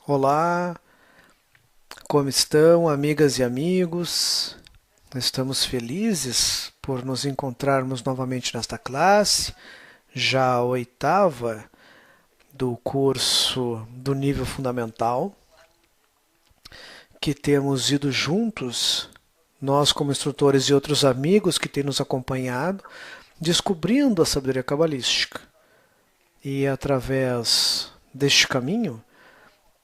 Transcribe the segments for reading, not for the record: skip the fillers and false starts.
Olá, como estão, amigas e amigos? Estamos felizes por nos encontrarmos novamente nesta classe, já a oitava do curso do nível fundamental, que temos ido juntos, nós como instrutores e outros amigos que têm nos acompanhado, descobrindo a sabedoria cabalística. E através deste caminho,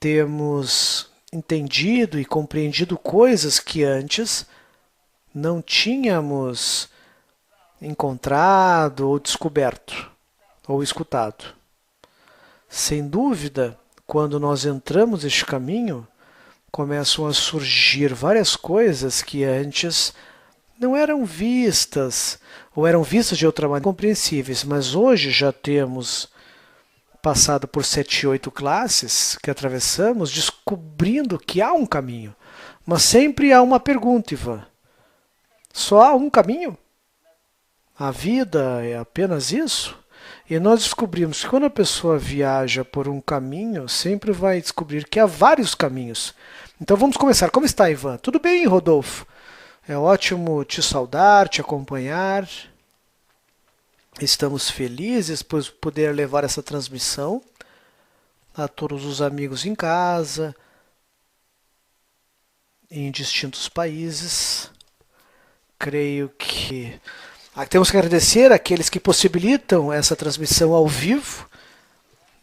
temos entendido e compreendido coisas que antes não tínhamos encontrado ou descoberto ou escutado. Sem dúvida, quando nós entramos neste caminho, começam a surgir várias coisas que antes não eram vistas ou eram vistas de outra maneira compreensíveis, mas hoje já temos passado por 7, 8 classes que atravessamos, descobrindo que há um caminho. Mas sempre há uma pergunta, Ivan. Só há um caminho? A vida é apenas isso? E nós descobrimos que quando a pessoa viaja por um caminho, sempre vai descobrir que há vários caminhos. Então vamos começar. Como está, Ivan? Tudo bem, Rodolfo? É ótimo te saudar, te acompanhar. Estamos felizes por poder levar essa transmissão a todos os amigos em casa, em distintos países. Creio que temos que agradecer àqueles que possibilitam essa transmissão ao vivo,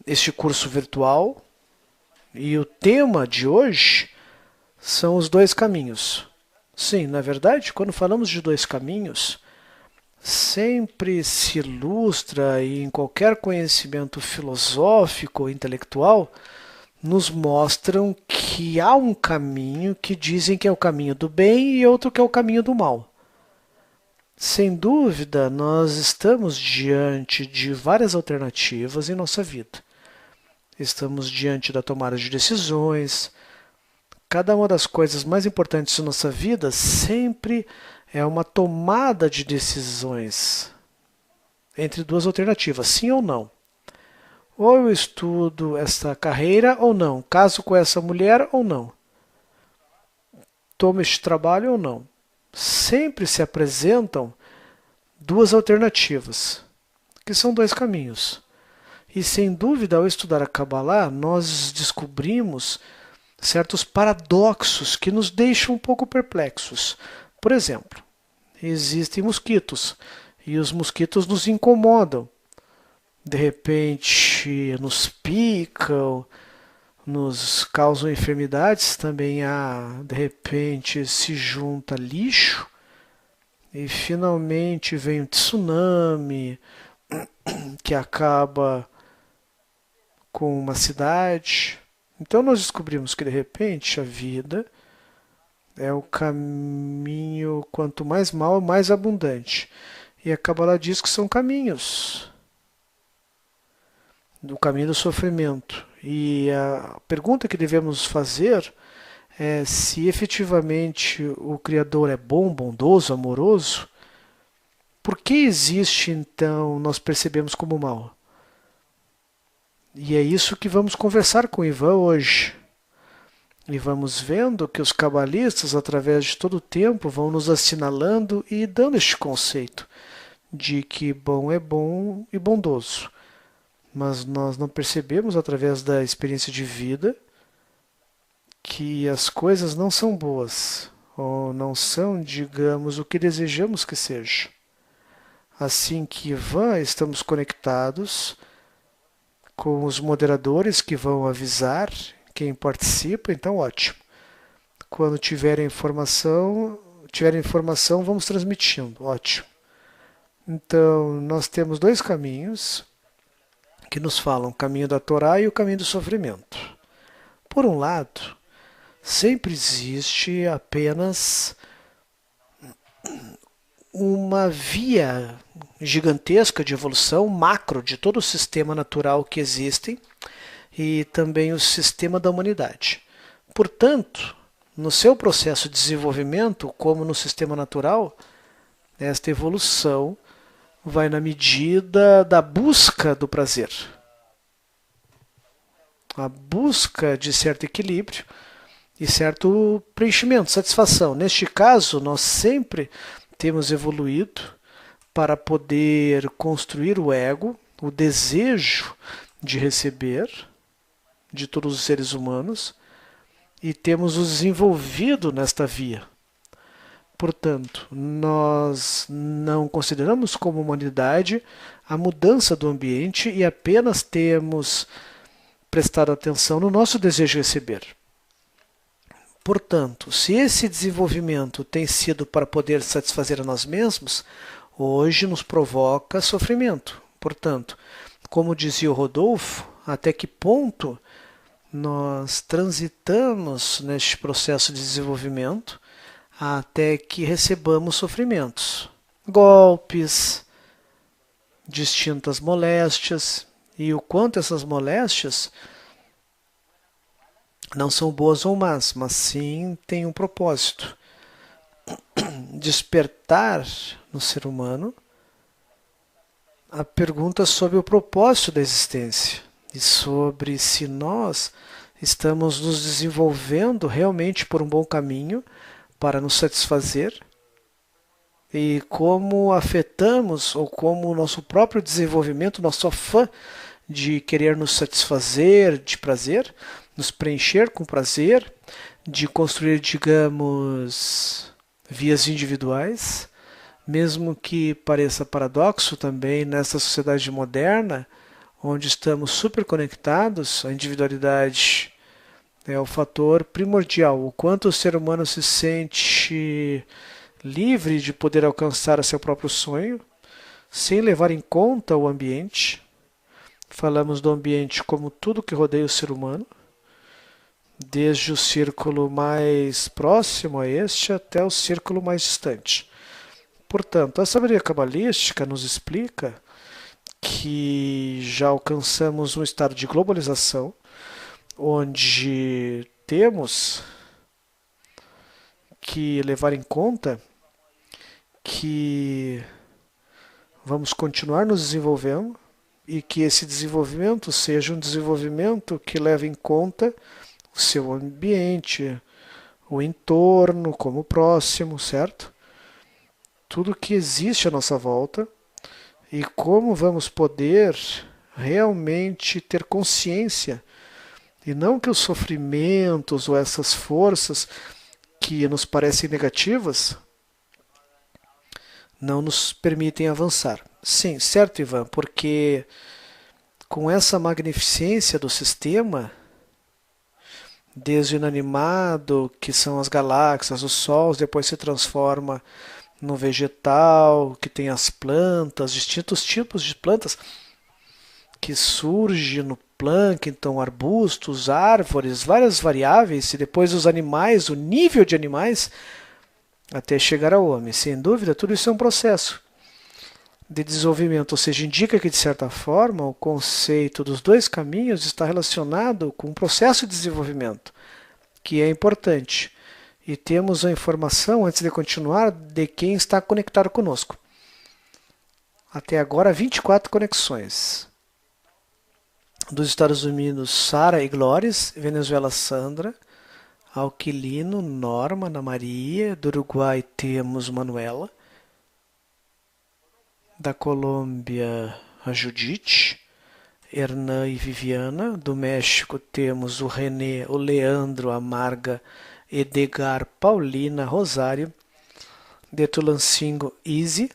este curso virtual. E o tema de hoje são os dois caminhos. Sim, na verdade, quando falamos de dois caminhos, sempre se ilustra e em qualquer conhecimento filosófico ou intelectual, nos mostram que há um caminho que dizem que é o caminho do bem e outro que é o caminho do mal. Sem dúvida, nós estamos diante de várias alternativas em nossa vida. Estamos diante da tomada de decisões. Cada uma das coisas mais importantes da nossa vida sempre é uma tomada de decisões entre duas alternativas, sim ou não. Ou eu estudo essa carreira ou não, caso com essa mulher ou não, tomo este trabalho ou não. Sempre se apresentam duas alternativas, que são dois caminhos. E sem dúvida, ao estudar a Kabbalah, nós descobrimos certos paradoxos que nos deixam um pouco perplexos. Por exemplo, existem mosquitos e os mosquitos nos incomodam. De repente, nos picam, nos causam enfermidades. Também há, de repente, se junta lixo e finalmente vem um tsunami que acaba com uma cidade. Então nós descobrimos que de repente a vida é o caminho, quanto mais mal, mais abundante. E a Kabbalah diz que são caminhos, do caminho do sofrimento. E a pergunta que devemos fazer é se efetivamente o Criador é bom, bondoso, amoroso. Por que existe então, nós percebemos como mal? E é isso que vamos conversar com o Ivan hoje. E vamos vendo que os cabalistas, através de todo o tempo, vão nos assinalando e dando este conceito de que bom é bom e bondoso. Mas nós não percebemos, através da experiência de vida, que as coisas não são boas, ou não são, digamos, o que desejamos que seja. Assim que Ivan, estamos conectados com os moderadores que vão avisar quem participa, então ótimo. Quando tiver informação, vamos transmitindo, ótimo. Então, nós temos dois caminhos que nos falam, o caminho da Torá e o caminho do sofrimento. Por um lado, sempre existe apenas uma via gigantesca de evolução macro de todo o sistema natural que existe e também o sistema da humanidade. Portanto, no seu processo de desenvolvimento, como no sistema natural, esta evolução vai na medida da busca do prazer. a busca de certo equilíbrio e certo preenchimento, satisfação. Neste caso, nós sempre temos evoluído para poder construir o ego, o desejo de receber de todos os seres humanos e temos nos desenvolvido nesta via. Portanto, nós não consideramos como humanidade a mudança do ambiente e apenas temos prestado atenção no nosso desejo de receber. Portanto, se esse desenvolvimento tem sido para poder satisfazer a nós mesmos, hoje nos provoca sofrimento. Portanto, como dizia o Rodolfo, até que ponto nós transitamos neste processo de desenvolvimento até que recebamos sofrimentos, golpes, distintas moléstias, e o quanto essas moléstias não são boas ou más, mas sim têm um propósito. Despertar no ser humano a pergunta sobre o propósito da existência e sobre se nós estamos nos desenvolvendo realmente por um bom caminho para nos satisfazer e como afetamos ou como o nosso próprio desenvolvimento, nosso afã de querer nos satisfazer de prazer, nos preencher com prazer, de construir, digamos, vias individuais, mesmo que pareça paradoxo também nessa sociedade moderna, onde estamos super conectados, a individualidade é o fator primordial. O quanto o ser humano se sente livre de poder alcançar o seu próprio sonho, sem levar em conta o ambiente. Falamos do ambiente como tudo que rodeia o ser humano, desde o círculo mais próximo a este até o círculo mais distante. Portanto, a sabedoria cabalística nos explica que já alcançamos um estado de globalização, onde temos que levar em conta que vamos continuar nos desenvolvendo e que esse desenvolvimento seja um desenvolvimento que leve em conta o seu ambiente, o entorno como próximo, certo? Tudo que existe à nossa volta e como vamos poder realmente ter consciência e não que os sofrimentos ou essas forças que nos parecem negativas não nos permitem avançar. Sim, certo, Ivan, porque com essa magnificência do sistema, desde o inanimado, que são as galáxias, os sols, depois se transforma no vegetal, que tem as plantas, distintos tipos de plantas que surgem no plâncton, arbustos, árvores, várias variáveis, e depois os animais, o nível de animais, até chegar ao homem. Sem dúvida, tudo isso é um processo de desenvolvimento, ou seja, indica que, de certa forma, o conceito dos dois caminhos está relacionado com o processo de desenvolvimento, que é importante. E temos a informação, antes de continuar, de quem está conectado conosco. Até agora, 24 conexões. Dos Estados Unidos, Sara e Glóris, Venezuela, Sandra, Alquilino, Norma, Ana Maria, do Uruguai temos Manuela, da Colômbia, a Judite, Hernan e Viviana, do México temos o René, o Leandro, a Marga, Edgar, Paulina, Rosário, de Tulancingo, Izzy,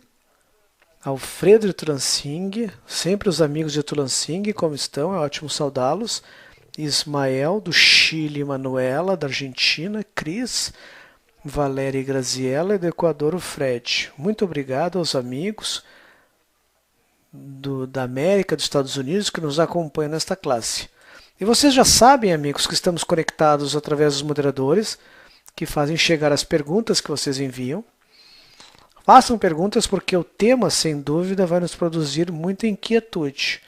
Alfredo de Tulancing, sempre os amigos de Tulancing, como estão? É ótimo saudá-los. Ismael, do Chile, Manuela, da Argentina, Cris, Valéria e Graziella, e do Equador, o Fred. Muito obrigado aos amigos da América, dos Estados Unidos, que nos acompanham nesta classe. E vocês já sabem, amigos, que estamos conectados através dos moderadores, que fazem chegar as perguntas que vocês enviam. Façam perguntas porque o tema, sem dúvida, vai nos produzir muita inquietude.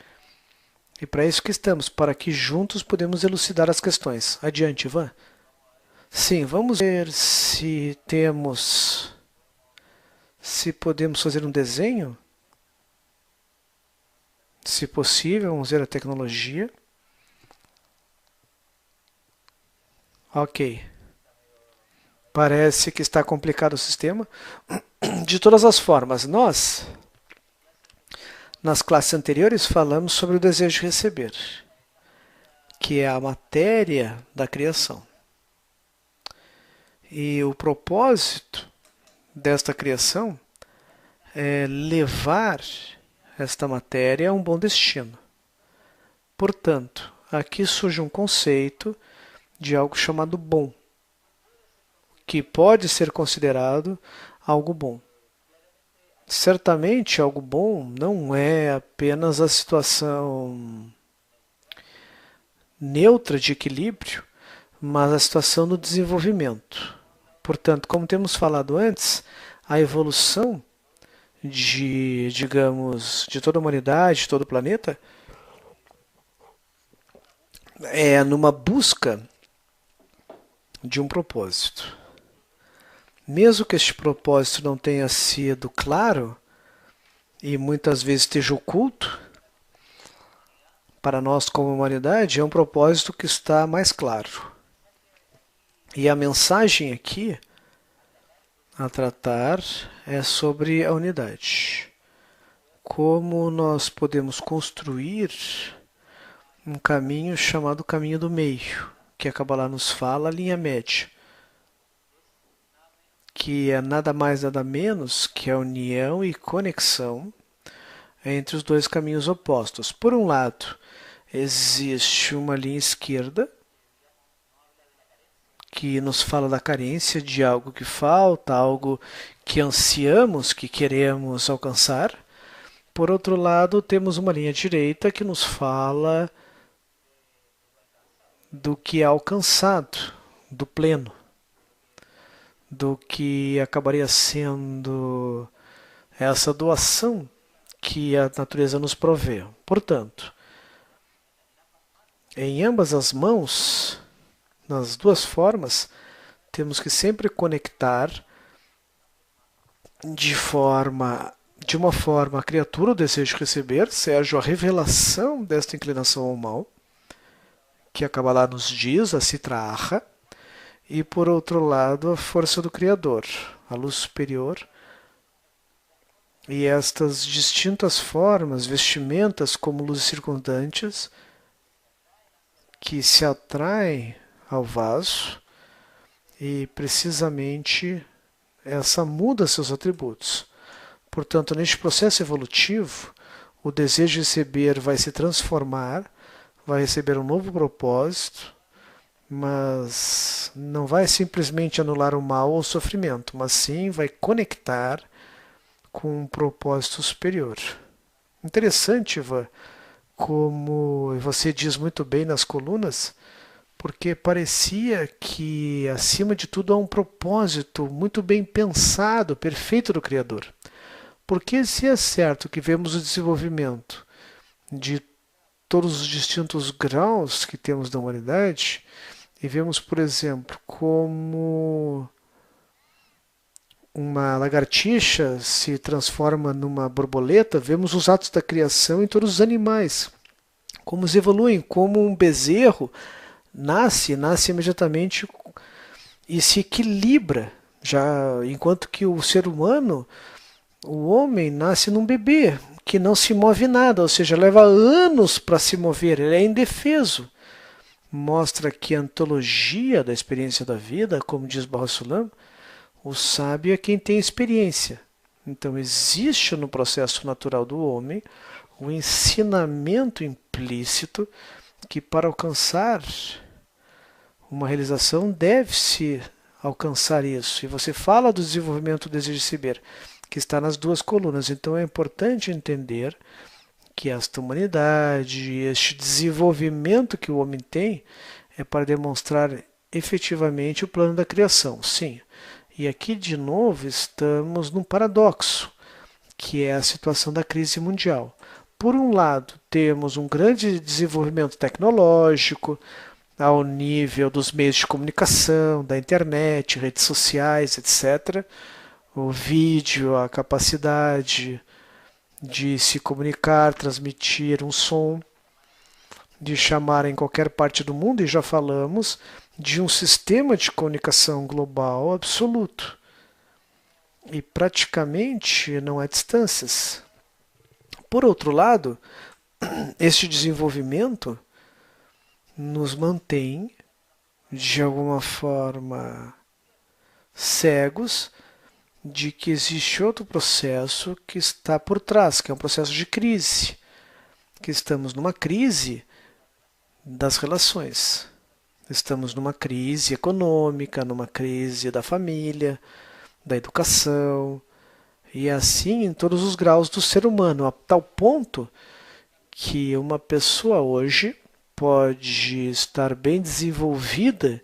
E para isso que estamos, para que juntos podemos elucidar as questões. Adiante, Ivan. Sim, vamos ver se podemos fazer um desenho. Se possível, vamos ver a tecnologia. Ok. Parece que está complicado o sistema. De todas as formas, nós, nas classes anteriores, falamos sobre o desejo de receber, que é a matéria da criação. E o propósito desta criação é levar esta matéria a um bom destino. Portanto, aqui surge um conceito de algo chamado bom, que pode ser considerado algo bom. Certamente, algo bom não é apenas a situação neutra de equilíbrio, mas a situação do desenvolvimento. Portanto, como temos falado antes, a evolução digamos, de toda a humanidade, de todo o planeta, é numa busca de um propósito. Mesmo que este propósito não tenha sido claro e muitas vezes esteja oculto, para nós como humanidade é um propósito que está mais claro. E a mensagem aqui a tratar é sobre a unidade. Como nós podemos construir um caminho chamado caminho do meio, que a Kabbalah nos fala, a linha média, que é nada mais nada menos que a união e conexão entre os dois caminhos opostos. Por um lado, existe uma linha esquerda, que nos fala da carência de algo que falta, algo que ansiamos, que queremos alcançar. Por outro lado, temos uma linha direita que nos fala do que é alcançado, do pleno, do que acabaria sendo essa doação que a natureza nos provê. Portanto, em ambas as mãos, nas duas formas, temos que sempre conectar de uma forma a criatura, o desejo de receber, seja a revelação desta inclinação ao mal, que a Kabbalah nos diz, a Sitra Achra, e por outro lado a força do Criador, a luz superior, e estas distintas formas, vestimentas como luzes circundantes, que se atraem ao vaso e precisamente essa muda seus atributos. Portanto, neste processo evolutivo, o desejo de receber vai se transformar, vai receber um novo propósito, mas não vai simplesmente anular o mal ou o sofrimento, mas sim vai conectar com um propósito superior. Interessante, Ivan, como você diz muito bem nas colunas, porque parecia que, acima de tudo, há um propósito muito bem pensado, perfeito do Criador. Porque se é certo que vemos o desenvolvimento de todos os distintos graus que temos da humanidade, e vemos, por exemplo, como uma lagartixa se transforma numa borboleta, vemos os atos da criação em todos os animais, como eles evoluem, como um bezerro nasce imediatamente e se equilibra, já enquanto que o ser humano, o homem, nasce num bebê que não se move nada, ou seja, leva anos para se mover, ele é indefeso. Mostra que a antologia da experiência da vida, como diz Baruch Sulam, o sábio é quem tem experiência. Então existe no processo natural do homem o ensinamento implícito que para alcançar uma realização deve-se alcançar isso. E você fala do desenvolvimento do desejo de saber, que está nas duas colunas. Então é importante entender que esta humanidade, este desenvolvimento que o homem tem, é para demonstrar efetivamente o plano da criação. Sim. E aqui, de novo, estamos num paradoxo, que é a situação da crise mundial. Por um lado, temos um grande desenvolvimento tecnológico, ao nível dos meios de comunicação, da internet, redes sociais, etc. O vídeo, a capacidade de se comunicar, transmitir um som. de chamar em qualquer parte do mundo, e já falamos de um sistema de comunicação global absoluto. E praticamente não há distâncias. Por outro lado, este desenvolvimento nos mantém, de alguma forma, cegos de que existe outro processo que está por trás, que é um processo de crise, que estamos numa crise das relações. Estamos numa crise econômica, numa crise da família, da educação, e assim em todos os graus do ser humano, a tal ponto que uma pessoa hoje pode estar bem desenvolvida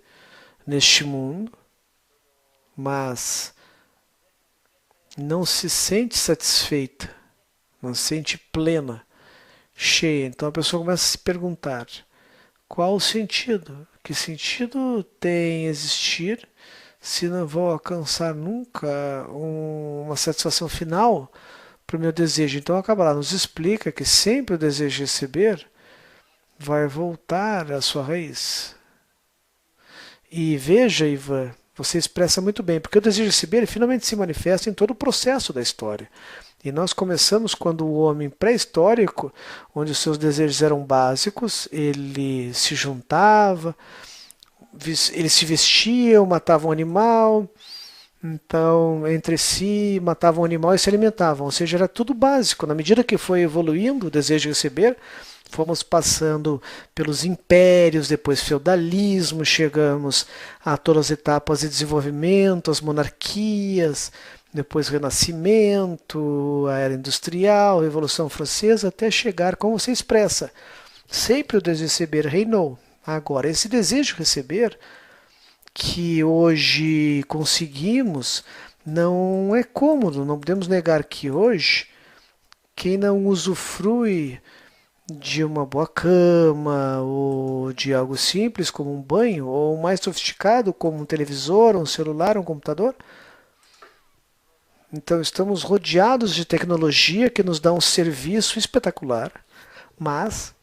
neste mundo, mas não se sente satisfeita, não se sente plena, cheia. Então a pessoa começa a se perguntar: qual o sentido? Que sentido tem existir se não vou alcançar nunca uma satisfação final para o meu desejo? Então a Kabbalah nos explica que sempre o desejo de receber vai voltar à sua raiz. E veja, Ivan, você expressa muito bem, porque o desejo de receber ele finalmente se manifesta em todo o processo da história. E nós começamos quando o homem pré-histórico, onde os seus desejos eram básicos, ele se juntava, eles se vestiam, matavam um animal, então entre si matavam um animal e se alimentavam. Ou seja, era tudo básico. Na medida que foi evoluindo o desejo de receber, fomos passando pelos impérios, depois feudalismo, chegamos a todas as etapas de desenvolvimento, as monarquias, depois Renascimento, a Era Industrial, Revolução Francesa, até chegar, como você expressa, sempre o desejo de receber reinou. Agora, esse desejo de receber, que hoje conseguimos, não é cômodo, não podemos negar que hoje, quem não usufrui de uma boa cama, ou de algo simples como um banho, ou mais sofisticado como um televisor, um celular, um computador. Então estamos rodeados de tecnologia que nos dá um serviço espetacular, mas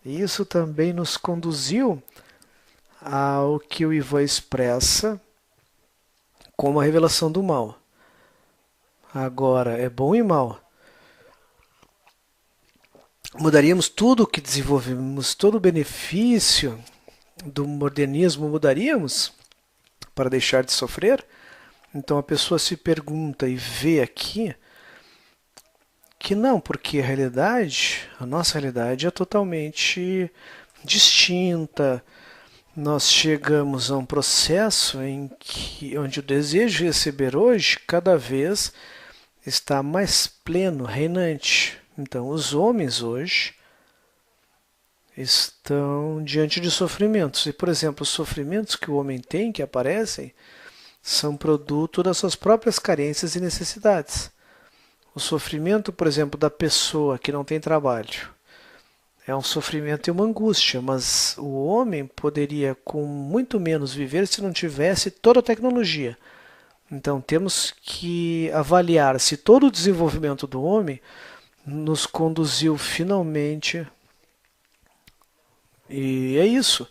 isso também nos conduziu ao que o Ivan expressa como a revelação do mal. Agora, é bom e mal. Mudaríamos tudo o que desenvolvemos, todo o benefício do modernismo mudaríamos para deixar de sofrer? Então a pessoa se pergunta e vê aqui que não, porque a nossa realidade é totalmente distinta. Nós chegamos a um processo onde o desejo de receber hoje cada vez está mais pleno, reinante. Então, os homens hoje estão diante de sofrimentos. E, por exemplo, os sofrimentos que o homem tem, que aparecem, são produto das suas próprias carências e necessidades. O sofrimento, por exemplo, da pessoa que não tem trabalho é um sofrimento e uma angústia, mas o homem poderia com muito menos viver se não tivesse toda a tecnologia. Então temos que avaliar se todo o desenvolvimento do homem nos conduziu finalmente. E é isso.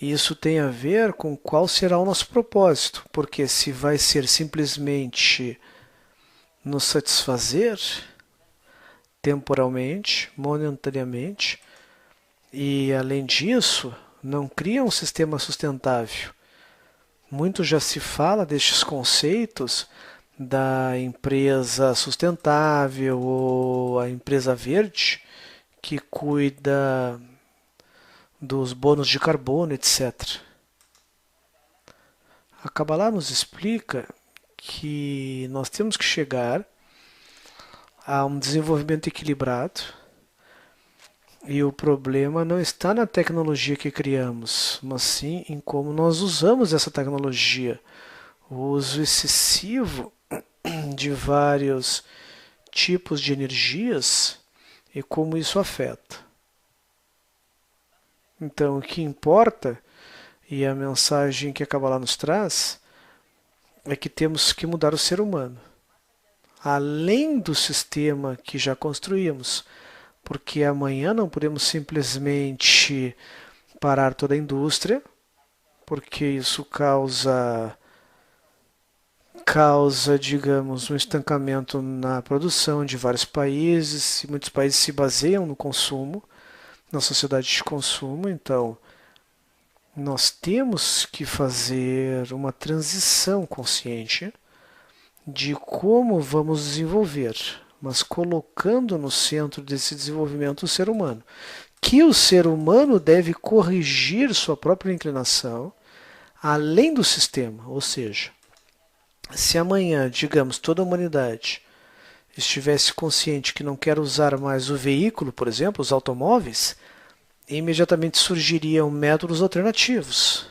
E isso tem a ver com qual será o nosso propósito, porque se vai ser simplesmente nos satisfazer temporalmente, momentaneamente, e além disso, não cria um sistema sustentável. Muito já se fala destes conceitos da empresa sustentável ou a empresa verde que cuida dos bônus de carbono, etc. A Kabbalah nos explica que nós temos que chegar a um desenvolvimento equilibrado e o problema não está na tecnologia que criamos, mas sim em como nós usamos essa tecnologia. O uso excessivo de vários tipos de energias e como isso afeta. Então, o que importa, e a mensagem que a Kabbalah nos traz, é que temos que mudar o ser humano, além do sistema que já construímos, porque amanhã não podemos simplesmente parar toda a indústria, porque isso causa, digamos, um estancamento na produção de vários países, e muitos países se baseiam no consumo, na sociedade de consumo, então nós temos que fazer uma transição consciente de como vamos desenvolver, mas colocando no centro desse desenvolvimento o ser humano. Que o ser humano deve corrigir sua própria inclinação além do sistema, ou seja, se amanhã, digamos, toda a humanidade estivesse consciente que não quer usar mais o veículo, por exemplo, os automóveis, imediatamente surgiriam métodos alternativos,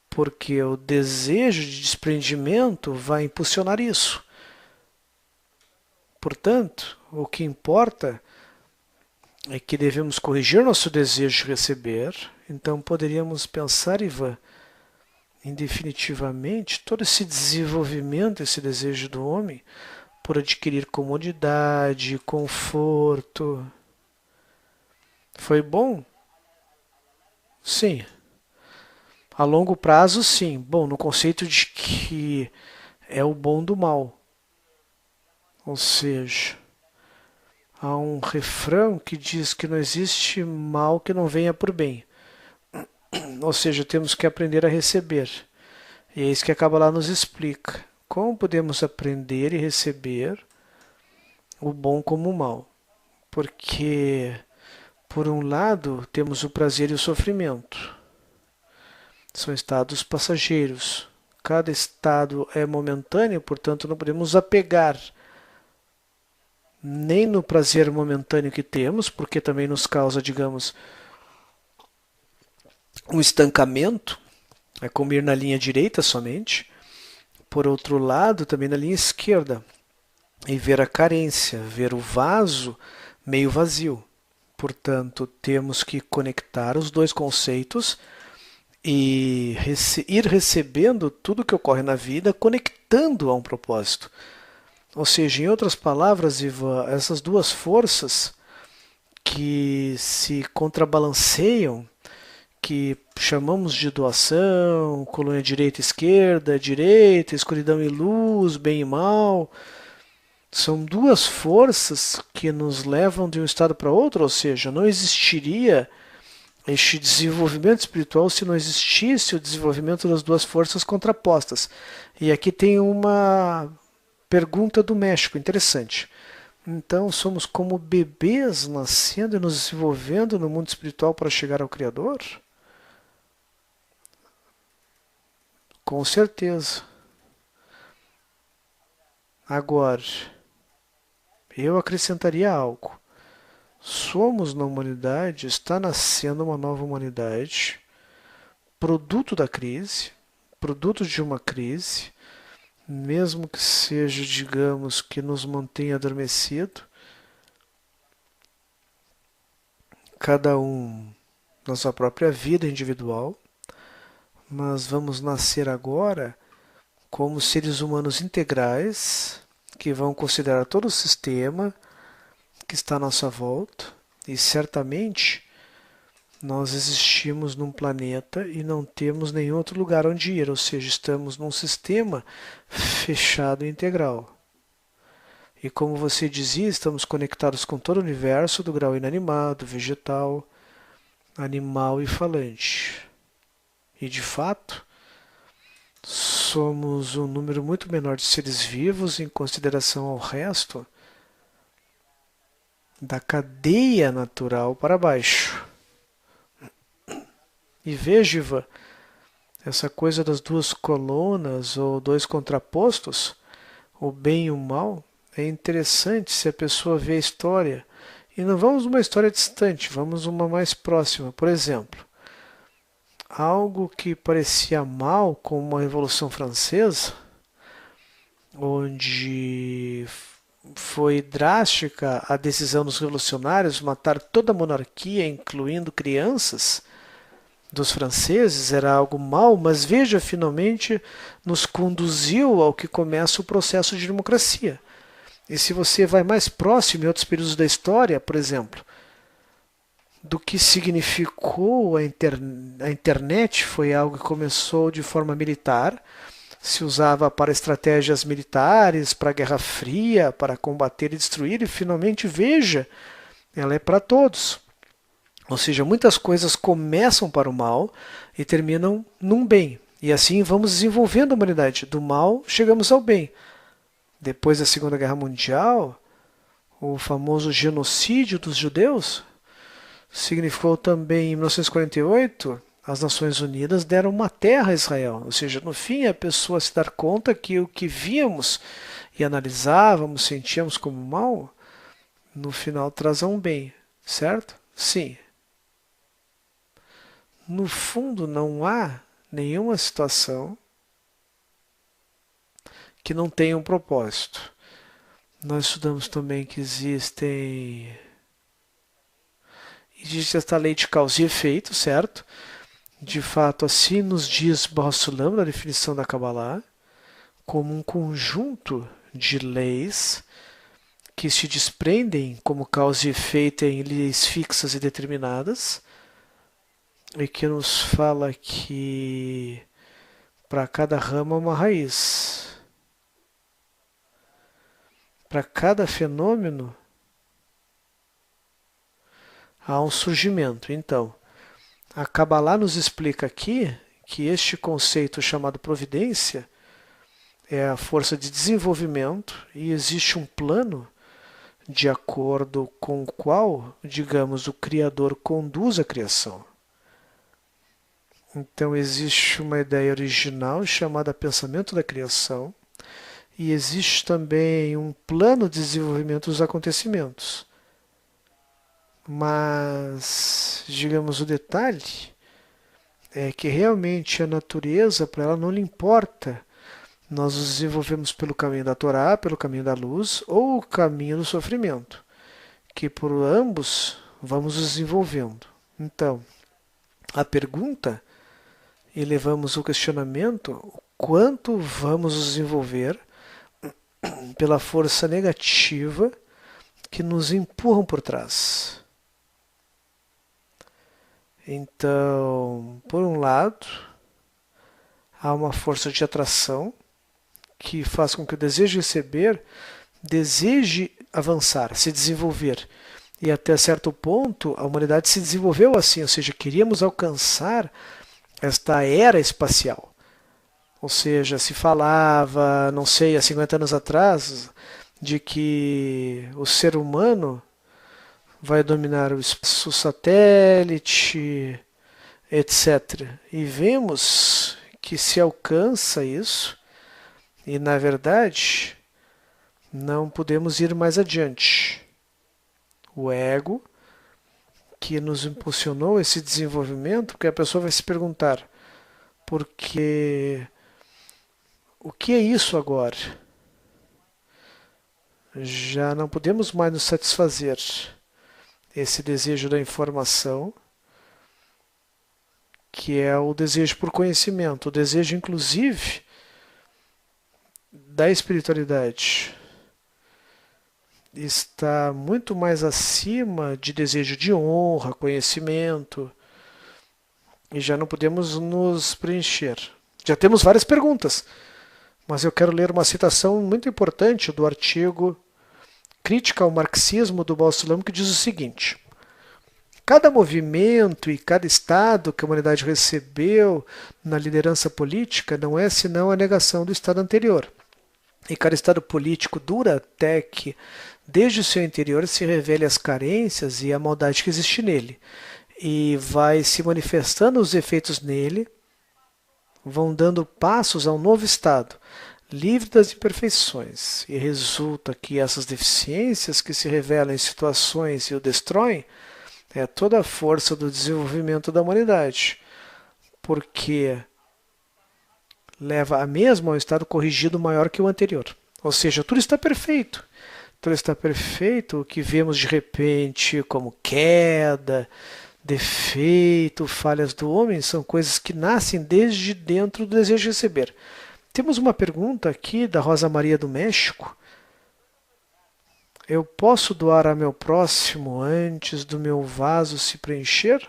porque o desejo de desprendimento vai impulsionar isso. Portanto, o que importa é que devemos corrigir nosso desejo de receber. Então poderíamos pensar, Ivan, em definitivamente todo esse desenvolvimento, esse desejo do homem por adquirir comodidade, conforto. Foi bom? Sim. A longo prazo, sim. Bom, no conceito de que é o bom do mal. Ou seja, há um refrão que diz que não existe mal que não venha por bem. Ou seja, temos que aprender a receber. E é isso que a Kabbalah nos explica. Como podemos aprender e receber o bom como o mal? Porque, por um lado, temos o prazer e o sofrimento. São estados passageiros. Cada estado é momentâneo, portanto, não podemos apegar nem no prazer momentâneo que temos, porque também nos causa, digamos, um estancamento, é como ir na linha direita somente. Por outro lado, também na linha esquerda, e ver a carência, ver o vaso meio vazio. Portanto, temos que conectar os dois conceitos e ir recebendo tudo que ocorre na vida, conectando a um propósito. Ou seja, em outras palavras, Ivan, essas duas forças que se contrabalanceiam, que chamamos de doação, colônia direita, escuridão e luz, bem e mal, são duas forças que nos levam de um estado para outro, ou seja, não existiria este desenvolvimento espiritual se não existisse o desenvolvimento das duas forças contrapostas. E aqui tem uma pergunta do México, interessante. Então, somos como bebês nascendo e nos desenvolvendo no mundo espiritual para chegar ao Criador? Com certeza. Agora, eu acrescentaria algo. Somos na humanidade, está nascendo uma nova humanidade, produto da crise, produto de uma crise, mesmo que seja, digamos, que nos mantenha adormecido, cada um na sua própria vida individual, mas vamos nascer agora como seres humanos integrais, que vão considerar todo o sistema que está à nossa volta, e certamente nós existimos num planeta e não temos nenhum outro lugar onde ir, ou seja, estamos num sistema fechado e integral. E como você dizia, estamos conectados com todo o universo do grau inanimado, vegetal, animal e falante. E de fato, somos um número muito menor de seres vivos em consideração ao resto da cadeia natural para baixo. E veja, Ivan, essa coisa das duas colunas ou dois contrapostos, o bem e o mal, é interessante se a pessoa vê a história. E não vamos uma história distante, vamos uma mais próxima. Por exemplo, algo que parecia mal, como a Revolução Francesa, onde foi drástica a decisão dos revolucionários matar toda a monarquia, incluindo crianças, dos franceses, era algo mal, mas veja, finalmente nos conduziu ao que começa o processo de democracia. E se você vai mais próximo em outros períodos da história, por exemplo, do que significou a internet, foi algo que começou de forma militar, se usava para estratégias militares, para a Guerra Fria, para combater e destruir, e finalmente, veja, ela é para todos. Ou seja, muitas coisas começam para o mal e terminam num bem. E assim vamos desenvolvendo a humanidade. Do mal chegamos ao bem. Depois da Segunda Guerra Mundial, o famoso genocídio dos judeus significou também, em 1948, as Nações Unidas deram uma terra a Israel. Ou seja, no fim, a pessoa se dar conta que o que víamos e analisávamos, sentíamos como mal, no final traz a um bem, certo? Sim. No fundo, não há nenhuma situação que não tenha um propósito. Nós estudamos também que existe esta lei de causa e efeito, certo? De fato, assim nos diz Baal Sulam, na definição da Kabbalah, como um conjunto de leis que se desprendem como causa e efeito em leis fixas e determinadas, e que nos fala que para cada rama uma raiz. Para cada fenômeno há um surgimento. Então, a Kabbalah nos explica aqui que este conceito chamado providência é a força de desenvolvimento e existe um plano de acordo com o qual, digamos, o Criador conduz a criação. Então existe uma ideia original chamada pensamento da criação e existe também um plano de desenvolvimento dos acontecimentos. Mas, digamos, o detalhe é que realmente a natureza, para ela não lhe importa. Nós nos desenvolvemos pelo caminho da Torá, pelo caminho da luz ou o caminho do sofrimento, que por ambos vamos nos desenvolvendo. Então, a pergunta, e levamos o questionamento, o quanto vamos nos desenvolver pela força negativa que nos empurram por trás. Então, por um lado, há uma força de atração que faz com que o desejo de receber deseje avançar, se desenvolver. E até certo ponto a humanidade se desenvolveu assim, ou seja, queríamos alcançar esta era espacial. Ou seja, se falava, não sei, há 50 anos atrás, de que o ser humano vai dominar o espaço satélite, etc. E vemos que se alcança isso e, na verdade, não podemos ir mais adiante. O ego que nos impulsionou esse desenvolvimento, porque a pessoa vai se perguntar, porque o que é isso agora? Já não podemos mais nos satisfazer. Esse desejo da informação, que é o desejo por conhecimento, o desejo inclusive da espiritualidade, está muito mais acima de desejo de honra, conhecimento, e já não podemos nos preencher. Já temos várias perguntas, mas eu quero ler uma citação muito importante do artigo Crítica ao Marxismo do Baal Sulam, que diz o seguinte: cada movimento e cada estado que a humanidade recebeu na liderança política não é senão a negação do estado anterior. E cada estado político dura até que, desde o seu interior, se revele as carências e a maldade que existe nele. E vai se manifestando os efeitos nele, vão dando passos a um novo estado, livre das imperfeições. E resulta que essas deficiências que se revelam em situações e o destroem, é toda a força do desenvolvimento da humanidade, porque leva a mesma a um estado corrigido maior que o anterior. Ou seja, tudo está perfeito. Tudo está perfeito, o que vemos de repente como queda, defeito, falhas do homem, são coisas que nascem desde dentro do desejo de receber. Temos uma pergunta aqui da Rosa Maria do México, Eu posso doar a meu próximo antes do meu vaso se preencher?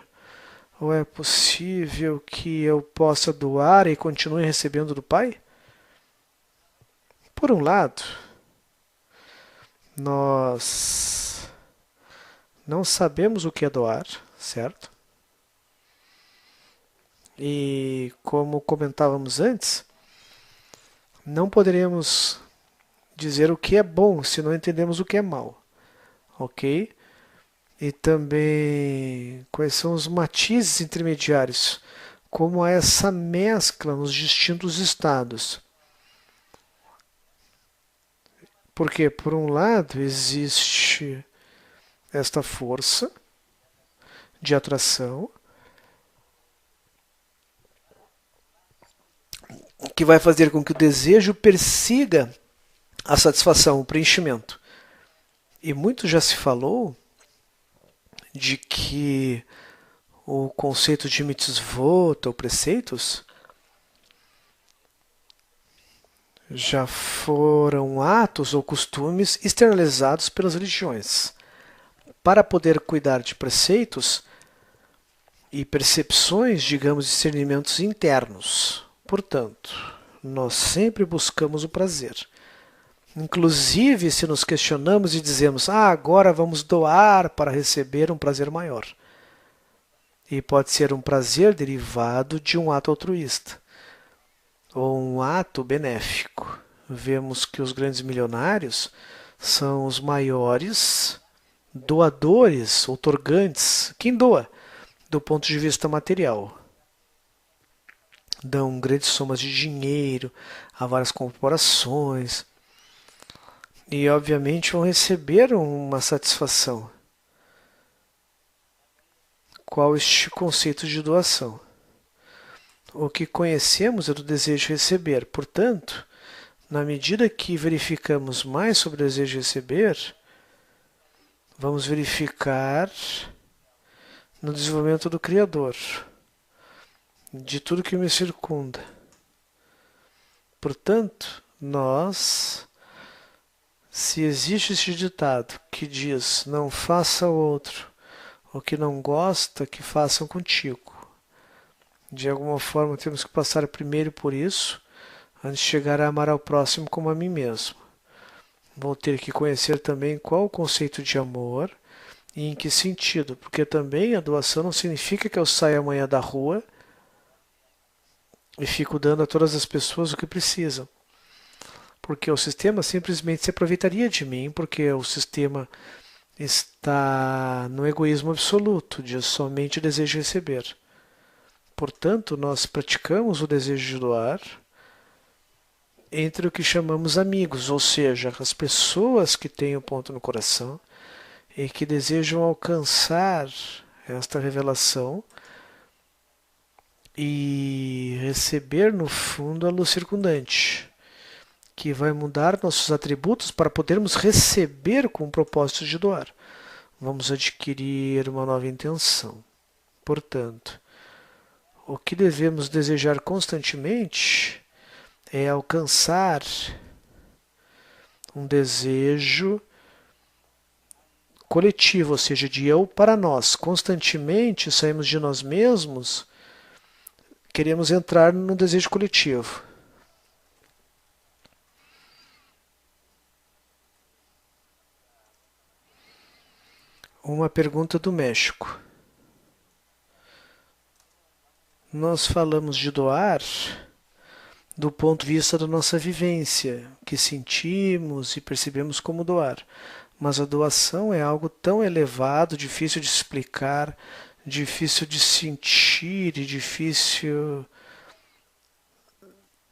Ou é possível que eu possa doar e continue recebendo do Pai? Por um lado, nós não sabemos o que é doar, certo? E como comentávamos antes, não poderemos dizer o que é bom se não entendemos o que é mal, ok? E também quais são os matizes intermediários, como há essa mescla nos distintos estados. Porque, por um lado, existe esta força de atração que vai fazer com que o desejo persiga a satisfação, o preenchimento. E muito já se falou de que o conceito de mitzvot ou preceitos já foram atos ou costumes externalizados pelas religiões. Para poder cuidar de preceitos e percepções, digamos, discernimentos internos. Portanto, nós sempre buscamos o prazer. Inclusive, se nos questionamos e dizemos, agora vamos doar para receber um prazer maior. E pode ser um prazer derivado de um ato altruísta ou um ato benéfico. Vemos que os grandes milionários são os maiores doadores, outorgantes. Quem doa? Do ponto de vista material. Dão grandes somas de dinheiro a várias corporações e, obviamente, vão receber uma satisfação. Qual este conceito de doação? O que conhecemos é do desejo de receber. Portanto, na medida que verificamos mais sobre o desejo de receber, vamos verificar no desenvolvimento do Criador, de tudo que me circunda. Portanto, se existe este ditado que diz, não faça ao outro o que não gosta, que façam contigo. De alguma forma temos que passar primeiro por isso, antes de chegar a amar ao próximo como a mim mesmo. Vou ter que conhecer também qual o conceito de amor e em que sentido, porque também a doação não significa que eu saia amanhã da rua e fico dando a todas as pessoas o que precisam. Porque o sistema simplesmente se aproveitaria de mim, porque o sistema está no egoísmo absoluto, de somente desejo receber. Portanto, nós praticamos o desejo de doar entre o que chamamos amigos, ou seja, as pessoas que têm o ponto no coração e que desejam alcançar esta revelação e receber no fundo a luz circundante, que vai mudar nossos atributos para podermos receber com o propósito de doar. Vamos adquirir uma nova intenção. Portanto, o que devemos desejar constantemente é alcançar um desejo coletivo, ou seja, de eu para nós. Constantemente saímos de nós mesmos, queremos entrar no desejo coletivo. Uma pergunta do México. Nós falamos de doar do ponto de vista da nossa vivência, que sentimos e percebemos como doar. Mas a doação é algo tão elevado, difícil de explicar, difícil de sentir e difícil.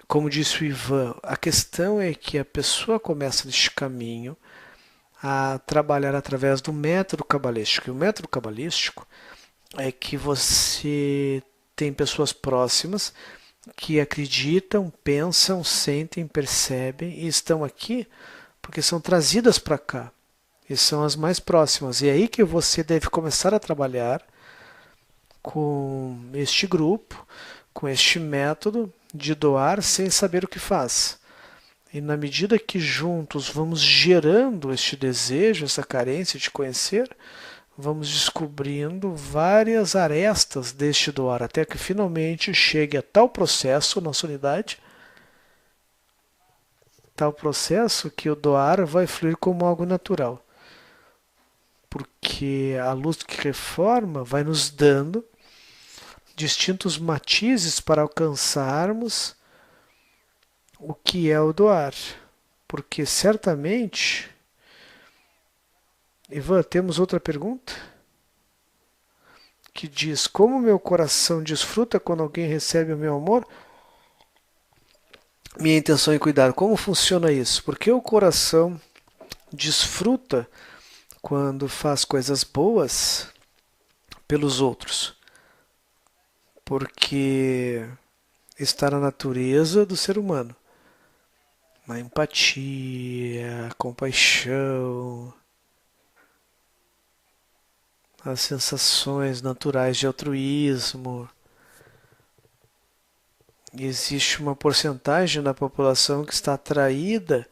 Como disse o Ivan, a questão é que a pessoa começa neste caminho a trabalhar através do método cabalístico. E o método cabalístico é que você tem pessoas próximas que acreditam, pensam, sentem, percebem e estão aqui porque são trazidas para cá. E são as mais próximas. E é aí que você deve começar a trabalhar com este grupo, com este método de doar sem saber o que faz. E na medida que juntos vamos gerando este desejo, essa carência de conhecer, vamos descobrindo várias arestas deste doar, até que finalmente chegue a tal processo, nossa unidade, tal processo que o doar vai fluir como algo natural. Porque a luz que reforma vai nos dando distintos matizes para alcançarmos o que é o doar. Porque certamente, Ivan, temos outra pergunta que diz: como meu coração desfruta quando alguém recebe o meu amor? Minha intenção é cuidar. Como funciona isso? Porque o coração desfruta quando faz coisas boas pelos outros. Porque está na natureza do ser humano. A empatia, a compaixão, as sensações naturais de altruísmo. E existe uma porcentagem da população que está atraída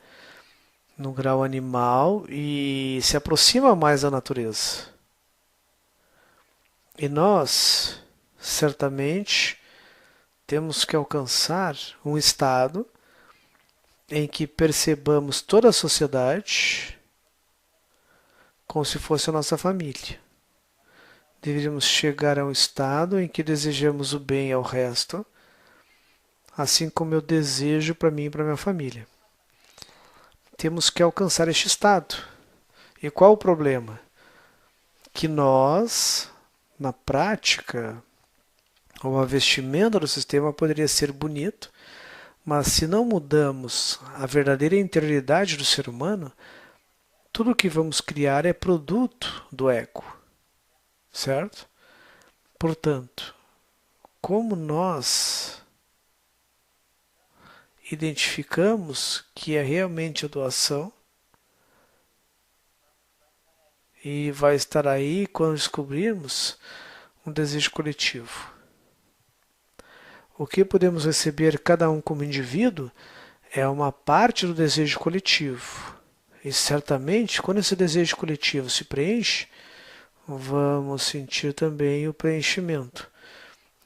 no grau animal e se aproxima mais da natureza. E nós, certamente, temos que alcançar um estado em que percebamos toda a sociedade como se fosse a nossa família. Deveríamos chegar a um estado em que desejamos o bem ao resto, assim como eu desejo para mim e para minha família. Temos que alcançar este estado. E qual o problema? Que nós, na prática, a vestimenta do sistema poderia ser bonito, mas se não mudamos a verdadeira interioridade do ser humano, tudo o que vamos criar é produto do ego, certo? Portanto, como nós identificamos que é realmente a doação e vai estar aí quando descobrirmos um desejo coletivo. O que podemos receber cada um como indivíduo é uma parte do desejo coletivo. E certamente, quando esse desejo coletivo se preenche, vamos sentir também o preenchimento,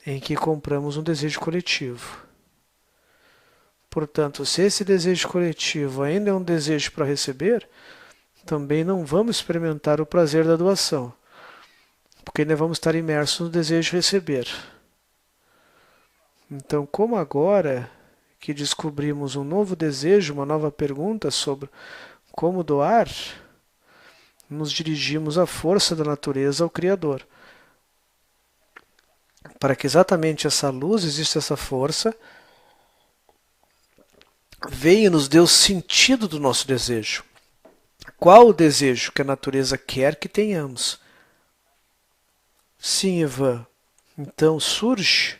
em que compramos um desejo coletivo. Portanto, se esse desejo coletivo ainda é um desejo para receber, também não vamos experimentar o prazer da doação, porque ainda vamos estar imersos no desejo de receber. Então, como agora que descobrimos um novo desejo, uma nova pergunta sobre como doar, nos dirigimos à força da natureza, ao Criador. Para que exatamente essa luz, exista essa força, veio e nos deu o sentido do nosso desejo. Qual o desejo que a natureza quer que tenhamos? Sim, Ivan. Então surge,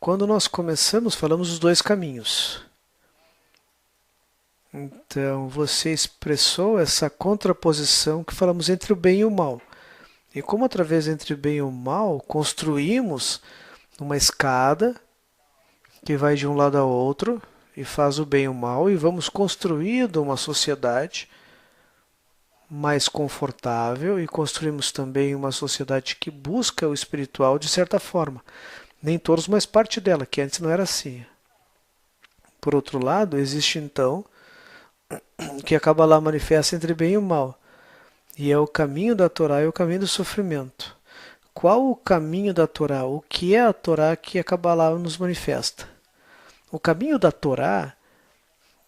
quando nós começamos, falamos dos dois caminhos. Então você expressou essa contraposição que falamos entre o bem e o mal. E como através entre o bem e o mal construímos uma escada que vai de um lado ao outro e faz o bem e o mal, e vamos construindo uma sociedade mais confortável e construímos também uma sociedade que busca o espiritual de certa forma. Nem todos, mas parte dela, que antes não era assim. Por outro lado, existe então que a Kabbalah manifesta entre bem e o mal. E é o caminho da Torá e o caminho do sofrimento. Qual o caminho da Torá? O que é a Torá que a Kabbalah nos manifesta? O caminho da Torá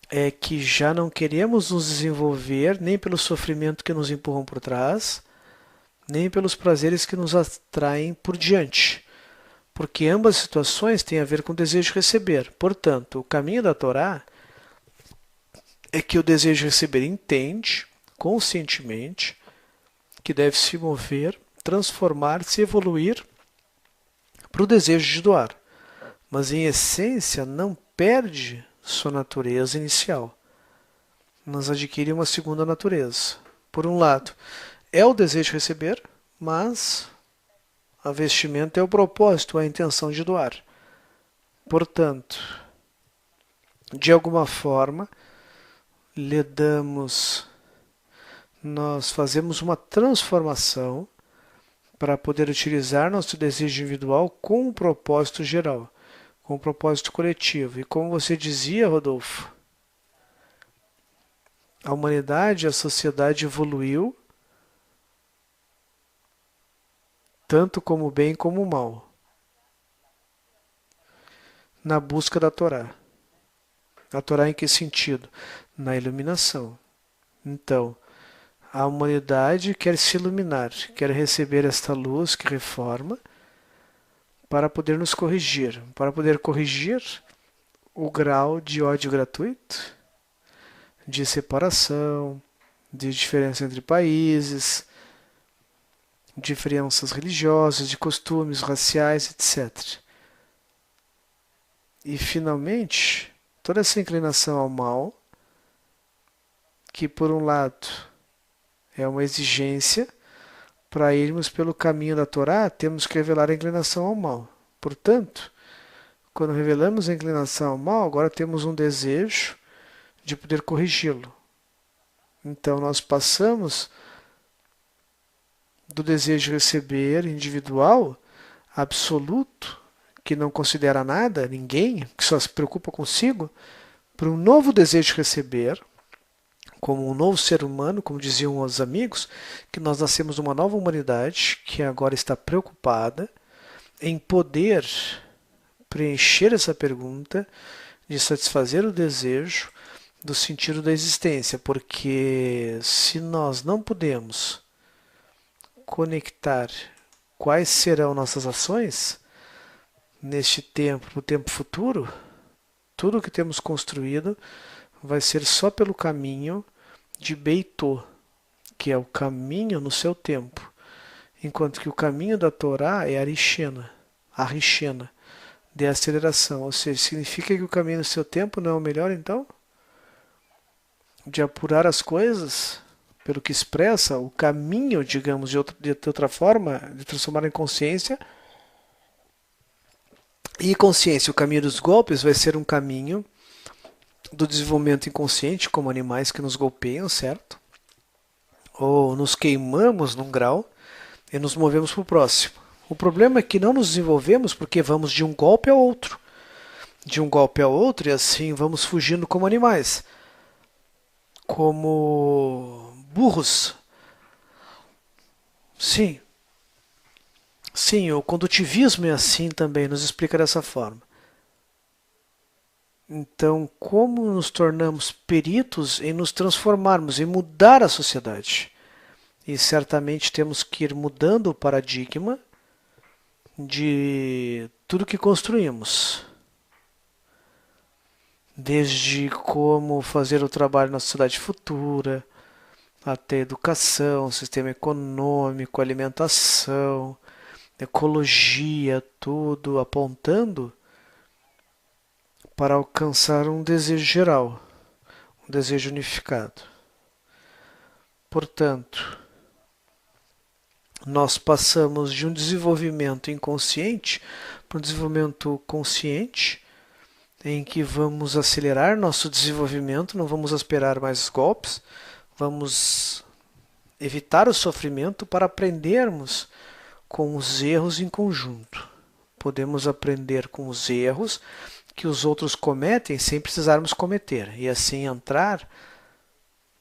é que já não queremos nos desenvolver nem pelo sofrimento que nos empurram por trás, nem pelos prazeres que nos atraem por diante. Porque ambas situações têm a ver com o desejo de receber. Portanto, o caminho da Torá é que o desejo de receber entende, conscientemente, que deve se mover, transformar-se e evoluir para o desejo de doar. Mas, em essência, não perde sua natureza inicial. Mas adquire uma segunda natureza. Por um lado, é o desejo de receber, mas a vestimenta é o propósito, a intenção de doar. Portanto, De alguma forma, lhe damos, nós fazemos uma transformação para poder utilizar nosso desejo individual com um propósito geral, com um propósito coletivo. E como você dizia, Rodolfo, a humanidade, a sociedade evoluiu tanto como o bem como o mal, na busca da Torá. A Torá em que sentido? Na iluminação. Então, a humanidade quer se iluminar, quer receber esta luz que reforma para poder nos corrigir, para poder corrigir o grau de ódio gratuito, de separação, de diferença entre países, diferenças religiosas, de costumes raciais, etc. E, finalmente, toda essa inclinação ao mal, que por um lado é uma exigência, para irmos pelo caminho da Torá, temos que revelar a inclinação ao mal. Portanto, quando revelamos a inclinação ao mal, agora temos um desejo de poder corrigi-lo. Então, nós passamos do desejo de receber individual, absoluto, que não considera nada, ninguém, que só se preocupa consigo, para um novo desejo de receber, como um novo ser humano, como diziam os amigos, que nós nascemos numa nova humanidade que agora está preocupada em poder preencher essa pergunta, de satisfazer o desejo do sentido da existência, porque se nós não podemos conectar quais serão nossas ações neste tempo, no tempo futuro, tudo o que temos construído vai ser só pelo caminho de Beitô, que é o caminho no seu tempo, enquanto que o caminho da Torá é a Rishena, de aceleração, ou seja, significa que o caminho no seu tempo não é o melhor, então? De apurar as coisas, pelo que expressa, o caminho, digamos, de outra forma, de transformar em consciência. E consciência, o caminho dos golpes vai ser um caminho do desenvolvimento inconsciente, como animais que nos golpeiam, certo? Ou nos queimamos num grau e nos movemos para o próximo. O problema é que não nos desenvolvemos porque vamos de um golpe ao outro. De um golpe ao outro e assim vamos fugindo como animais. Como burros. Sim. Sim, o condutivismo é assim também, nos explica dessa forma. Então, como nos tornamos peritos em nos transformarmos, em mudar a sociedade? E certamente temos que ir mudando o paradigma de tudo que construímos. Desde como fazer o trabalho na sociedade futura, até educação, sistema econômico, alimentação, ecologia, tudo apontando para alcançar um desejo geral, um desejo unificado. Portanto, nós passamos de um desenvolvimento inconsciente para um desenvolvimento consciente, em que vamos acelerar nosso desenvolvimento, não vamos esperar mais golpes, vamos evitar o sofrimento para aprendermos com os erros em conjunto. Podemos aprender com os erros que os outros cometem sem precisarmos cometer, e assim entrar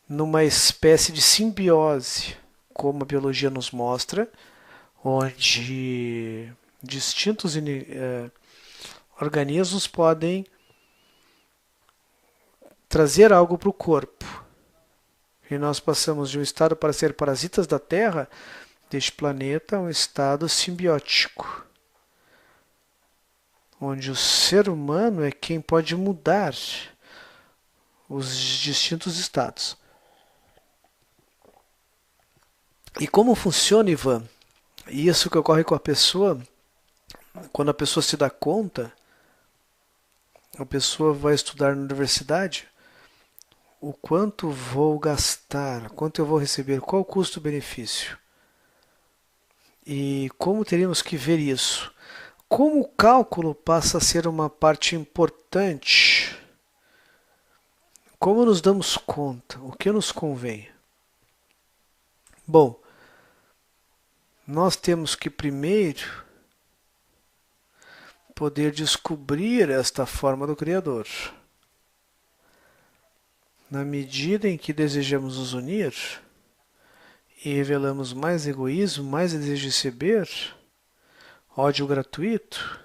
numa espécie de simbiose, como a biologia nos mostra, onde distintos organismos podem trazer algo para o corpo. E nós passamos de um estado para ser parasitas da Terra, deste planeta, a um estado simbiótico, onde o ser humano é quem pode mudar os distintos estados. E como funciona, Ivan? Isso que ocorre com a pessoa, quando a pessoa se dá conta, a pessoa vai estudar na universidade, o quanto vou gastar, quanto eu vou receber, qual o custo-benefício. E como teríamos que ver isso? Como o cálculo passa a ser uma parte importante como nos damos conta? O que nos convém? Bom, nós temos que primeiro poder descobrir esta forma do Criador. Na medida em que desejamos nos unir e revelamos mais egoísmo, mais desejo de receber, ódio gratuito,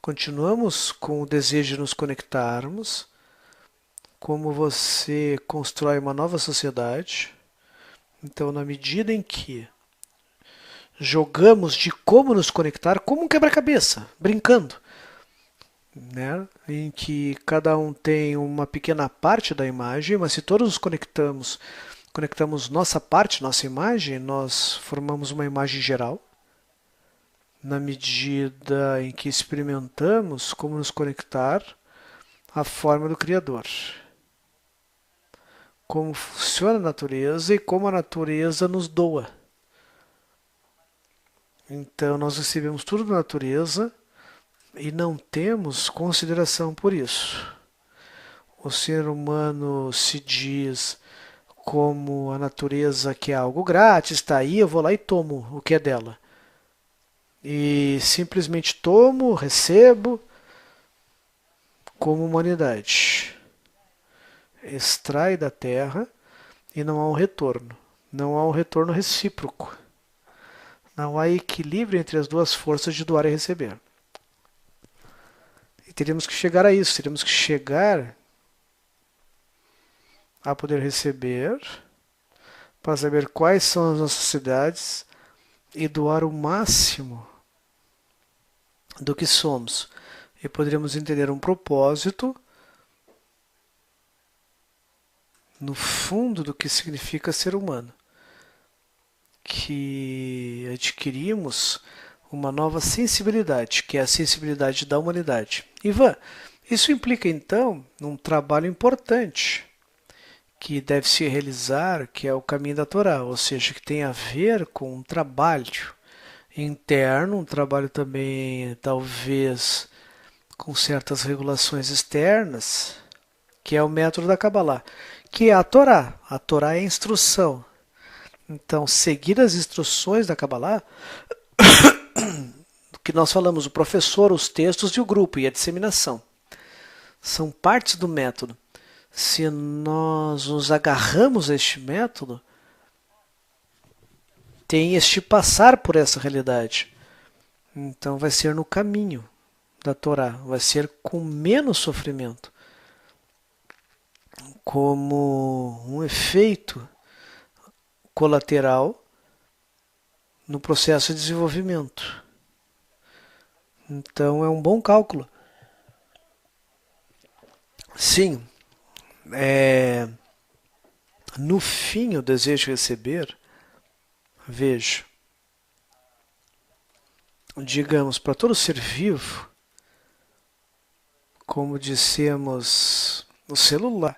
continuamos com o desejo de nos conectarmos, como você constrói uma nova sociedade. Então, na medida em que jogamos de como nos conectar, como um quebra-cabeça, brincando, né? Em que cada um tem uma pequena parte da imagem, mas se todos nos conectamos nossa parte, nossa imagem, nós formamos uma imagem geral. Na medida em que experimentamos como nos conectar à forma do Criador. Como funciona a natureza e como a natureza nos doa. Então nós recebemos tudo da natureza e não temos consideração por isso. O ser humano se diz como a natureza que é algo grátis, está aí, eu vou lá e tomo o que é dela. E simplesmente tomo, recebo como humanidade. Extrai da terra e não há um retorno. Não há um retorno recíproco. Não há equilíbrio entre as duas forças de doar e receber. E teríamos que chegar a isso, teríamos que chegar a poder receber para saber quais são as necessidades e doar o máximo do que somos. E poderíamos entender um propósito no fundo do que significa ser humano. Que adquirimos uma nova sensibilidade, que é a sensibilidade da humanidade. Ivan, isso implica então um trabalho importante que deve se realizar, que é o caminho da Torá, ou seja, que tem a ver com um trabalho interno, um trabalho também talvez com certas regulações externas, que é o método da Kabbalah, que é a Torá. A Torá é a instrução. Então, seguir as instruções da Kabbalah, que nós falamos, o professor, os textos e o grupo, e a disseminação, são partes do método. Se nós nos agarramos a este método, tem este passar por essa realidade. Então vai ser no caminho da Torá, vai ser com menos sofrimento, como um efeito colateral no processo de desenvolvimento. Então é um bom cálculo. Sim, no fim o desejo de receber, veja, digamos, para todo ser vivo, como dissemos, o celular,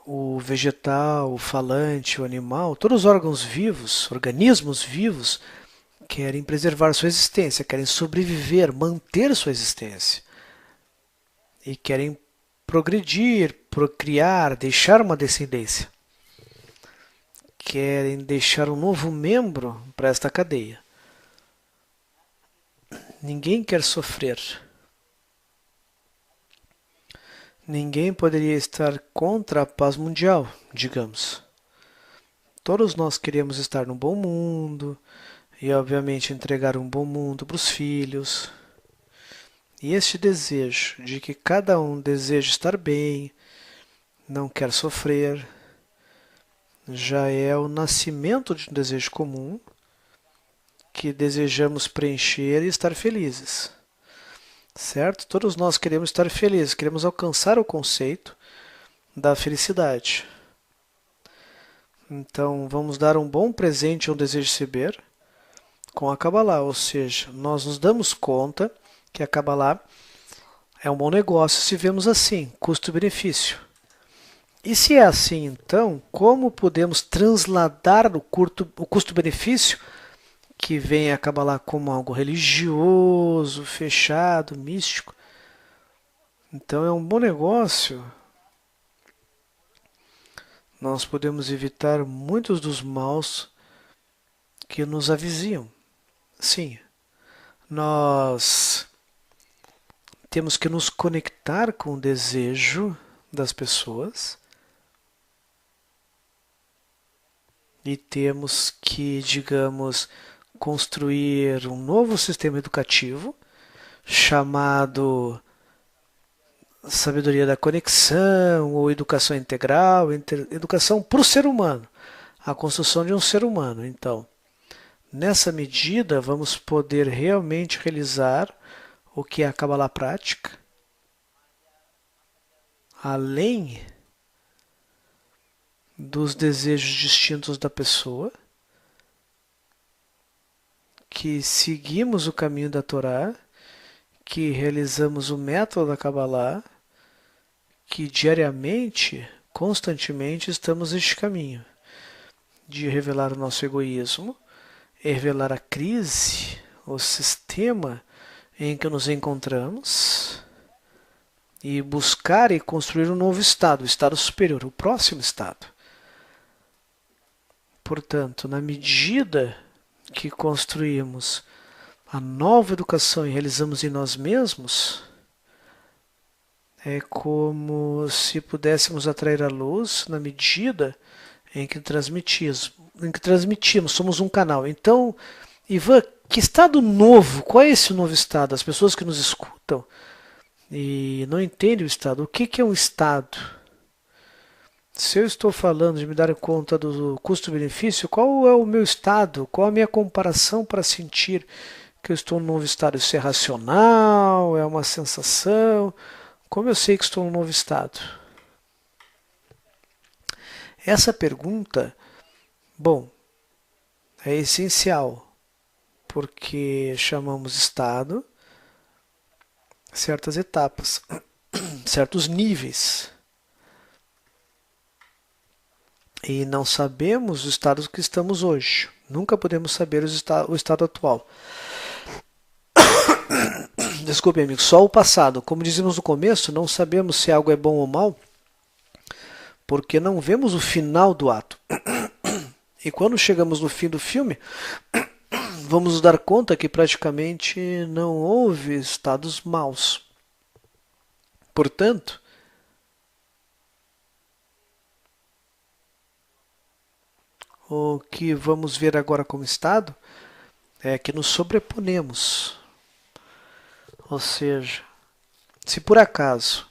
o vegetal, o falante, o animal, todos os órgãos vivos, organismos vivos, querem preservar sua existência, querem sobreviver, manter sua existência. E querem progredir, procriar, deixar uma descendência. Querem deixar um novo membro para esta cadeia. Ninguém quer sofrer. Ninguém poderia estar contra a paz mundial, digamos. Todos nós queremos estar num bom mundo e, obviamente, entregar um bom mundo para os filhos. E este desejo de que cada um deseja estar bem, não quer sofrer, já é o nascimento de um desejo comum que desejamos preencher e estar felizes. Certo? Todos nós queremos estar felizes, queremos alcançar o conceito da felicidade. Então, vamos dar um bom presente ao desejo de receber com a Kabbalah, ou seja, nós nos damos conta que a Kabbalah é um bom negócio se vemos assim, custo-benefício. E se é assim, então, como podemos transladar o custo-benefício, que vem a Kabbalah como algo religioso, fechado, místico? Então é um bom negócio nós podemos evitar muitos dos maus que nos avizinham. Sim, nós temos que nos conectar com o desejo das pessoas e temos que, digamos, construir um novo sistema educativo chamado sabedoria da conexão ou educação integral, educação para o ser humano, a construção de um ser humano. Então, nessa medida, vamos poder realmente realizar o que é a Kabbalah prática, além dos desejos distintos da pessoa, que seguimos o caminho da Torá, que realizamos o método da Kabbalah, que diariamente, constantemente estamos neste caminho de revelar o nosso egoísmo, revelar a crise, o sistema em que nos encontramos e buscar e construir um novo estado, o estado superior, o próximo estado. Portanto, na medida que construímos a nova educação e realizamos em nós mesmos, é como se pudéssemos atrair a luz na medida em que transmitimos, somos um canal. Então, Ivan, que estado novo? Qual é esse novo estado? As pessoas que nos escutam e não entendem o estado. O que é um estado? Se eu estou falando de me dar conta do custo-benefício, qual é o meu estado? Qual a minha comparação para sentir que eu estou num novo estado? Isso é racional? É uma sensação? Como eu sei que estou num novo estado? Essa pergunta, bom, é essencial, porque chamamos estado certas etapas, certos níveis. E não sabemos o estado que estamos hoje. Nunca podemos saber o estado atual. Desculpe, amigo, só o passado. Como dizíamos no começo, não sabemos se algo é bom ou mal, porque não vemos o final do ato. E quando chegamos no fim do filme, vamos nos dar conta que praticamente não houve estados maus. Portanto, o que vamos ver agora como estado é que nos sobreponemos. Ou seja, se por acaso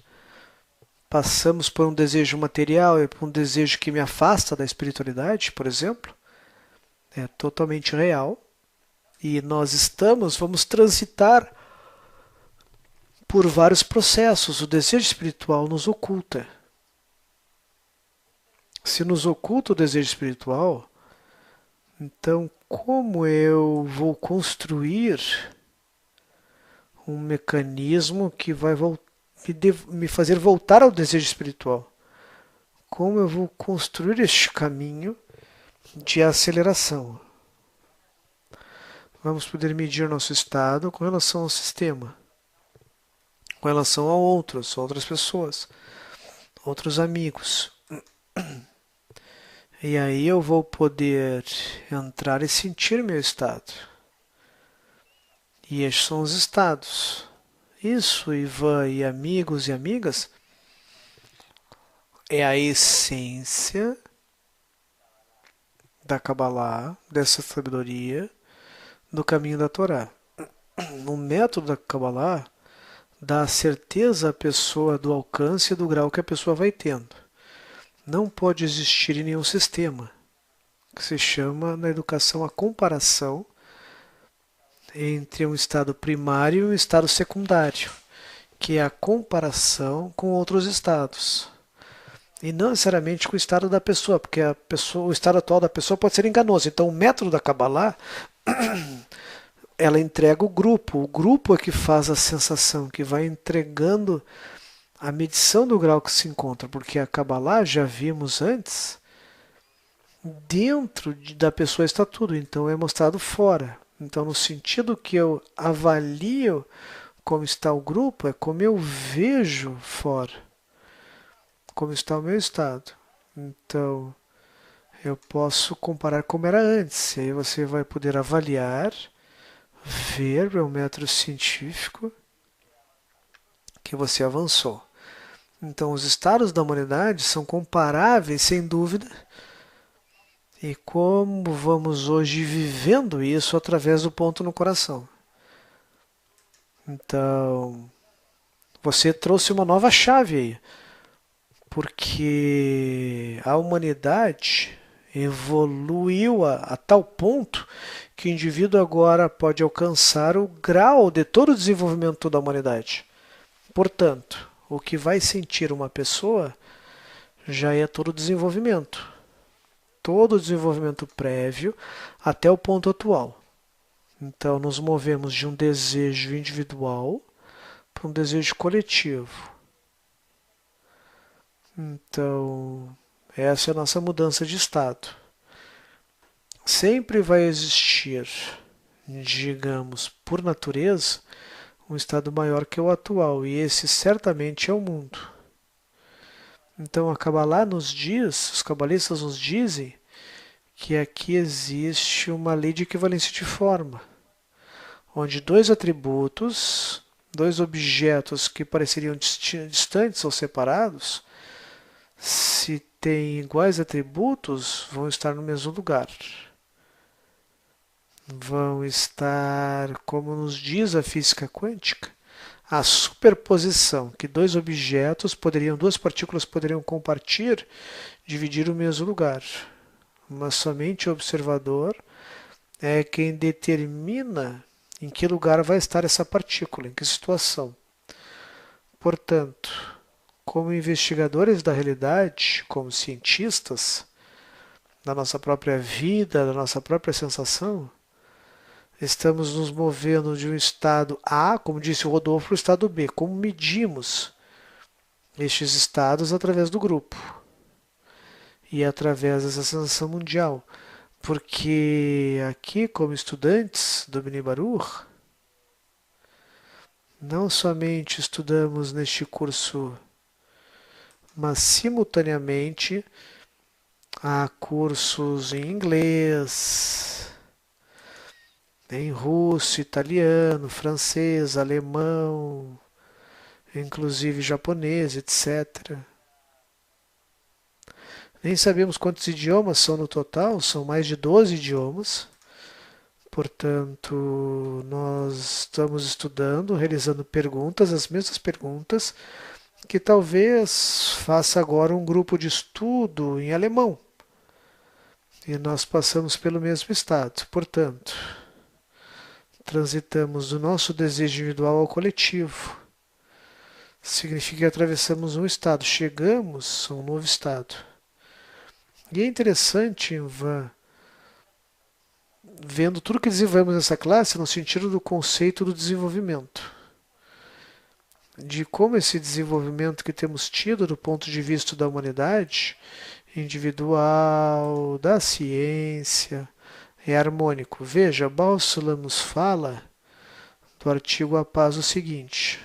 passamos por um desejo material e por um desejo que me afasta da espiritualidade, por exemplo, é totalmente real. E nós vamos transitar por vários processos. O desejo espiritual nos oculta. Se nos oculta o desejo espiritual, então como eu vou construir um mecanismo que vai me fazer voltar ao desejo espiritual? Como eu vou construir este caminho de aceleração? Vamos poder medir nosso estado com relação ao sistema, com relação a outras pessoas, outros amigos. E aí eu vou poder entrar e sentir meu estado. E estes são os estados. Isso, Ivan e amigos e amigas, é a essência da Kabbalah, dessa sabedoria, do caminho da Torá. O método da Kabbalah dá certeza à pessoa do alcance e do grau que a pessoa vai tendo. Não pode existir em nenhum sistema, que se chama na educação a comparação entre um estado primário e um estado secundário, que é a comparação com outros estados. E não necessariamente com o estado da pessoa, porque o estado atual da pessoa pode ser enganoso. Então o método da Kabbalah ela entrega o grupo é que faz a sensação, que vai entregando a medição do grau que se encontra, porque a Kabbalah, já vimos antes, dentro da pessoa está tudo, então é mostrado fora. Então, no sentido que eu avalio como está o grupo, é como eu vejo fora, como está o meu estado. Então, eu posso comparar como era antes. E aí você vai poder avaliar, ver é um método científico que você avançou. Então, os estados da humanidade são comparáveis, sem dúvida, e como vamos hoje vivendo isso através do ponto no coração. Então, você trouxe uma nova chave aí, porque a humanidade evoluiu a tal ponto que o indivíduo agora pode alcançar o grau de todo o desenvolvimento da humanidade. Portanto, o que vai sentir uma pessoa já é todo o desenvolvimento prévio até o ponto atual. Então, nos movemos de um desejo individual para um desejo coletivo. Então, essa é a nossa mudança de estado. Sempre vai existir, digamos, por natureza, um estado maior que o atual, e esse certamente é o mundo. Então, a Kabbalah nos diz, os cabalistas nos dizem, que aqui existe uma lei de equivalência de forma, onde dois atributos, dois objetos que pareceriam distantes ou separados, se têm iguais atributos, vão estar no mesmo lugar. Vão estar, como nos diz a física quântica, a superposição, que dois objetos poderiam, duas partículas poderiam compartilhar, dividir o mesmo lugar. Mas somente o observador é quem determina em que lugar vai estar essa partícula, em que situação. Portanto, como investigadores da realidade, como cientistas da nossa própria vida, da nossa própria sensação, estamos nos movendo de um estado A, como disse o Rodolfo, para o estado B. Como medimos estes estados através do grupo e através dessa sensação mundial. Porque aqui, como estudantes do Bnei Baruch, não somente estudamos neste curso, mas simultaneamente há cursos em inglês, em russo, italiano, francês, alemão, inclusive japonês, etc. Nem sabemos quantos idiomas são no total, são mais de 12 idiomas. Portanto, nós estamos estudando, realizando perguntas, as mesmas perguntas, que talvez faça agora um grupo de estudo em alemão. E nós passamos pelo mesmo estado. Portanto, transitamos do nosso desejo individual ao coletivo. Significa que atravessamos um estado, chegamos a um novo estado. E é interessante, Ivan, vendo tudo que desenvolvemos nessa classe no sentido do conceito do desenvolvimento. De como esse desenvolvimento que temos tido do ponto de vista da humanidade, individual, da ciência, é harmônico. Veja, Balsula nos fala do artigo A Paz o seguinte: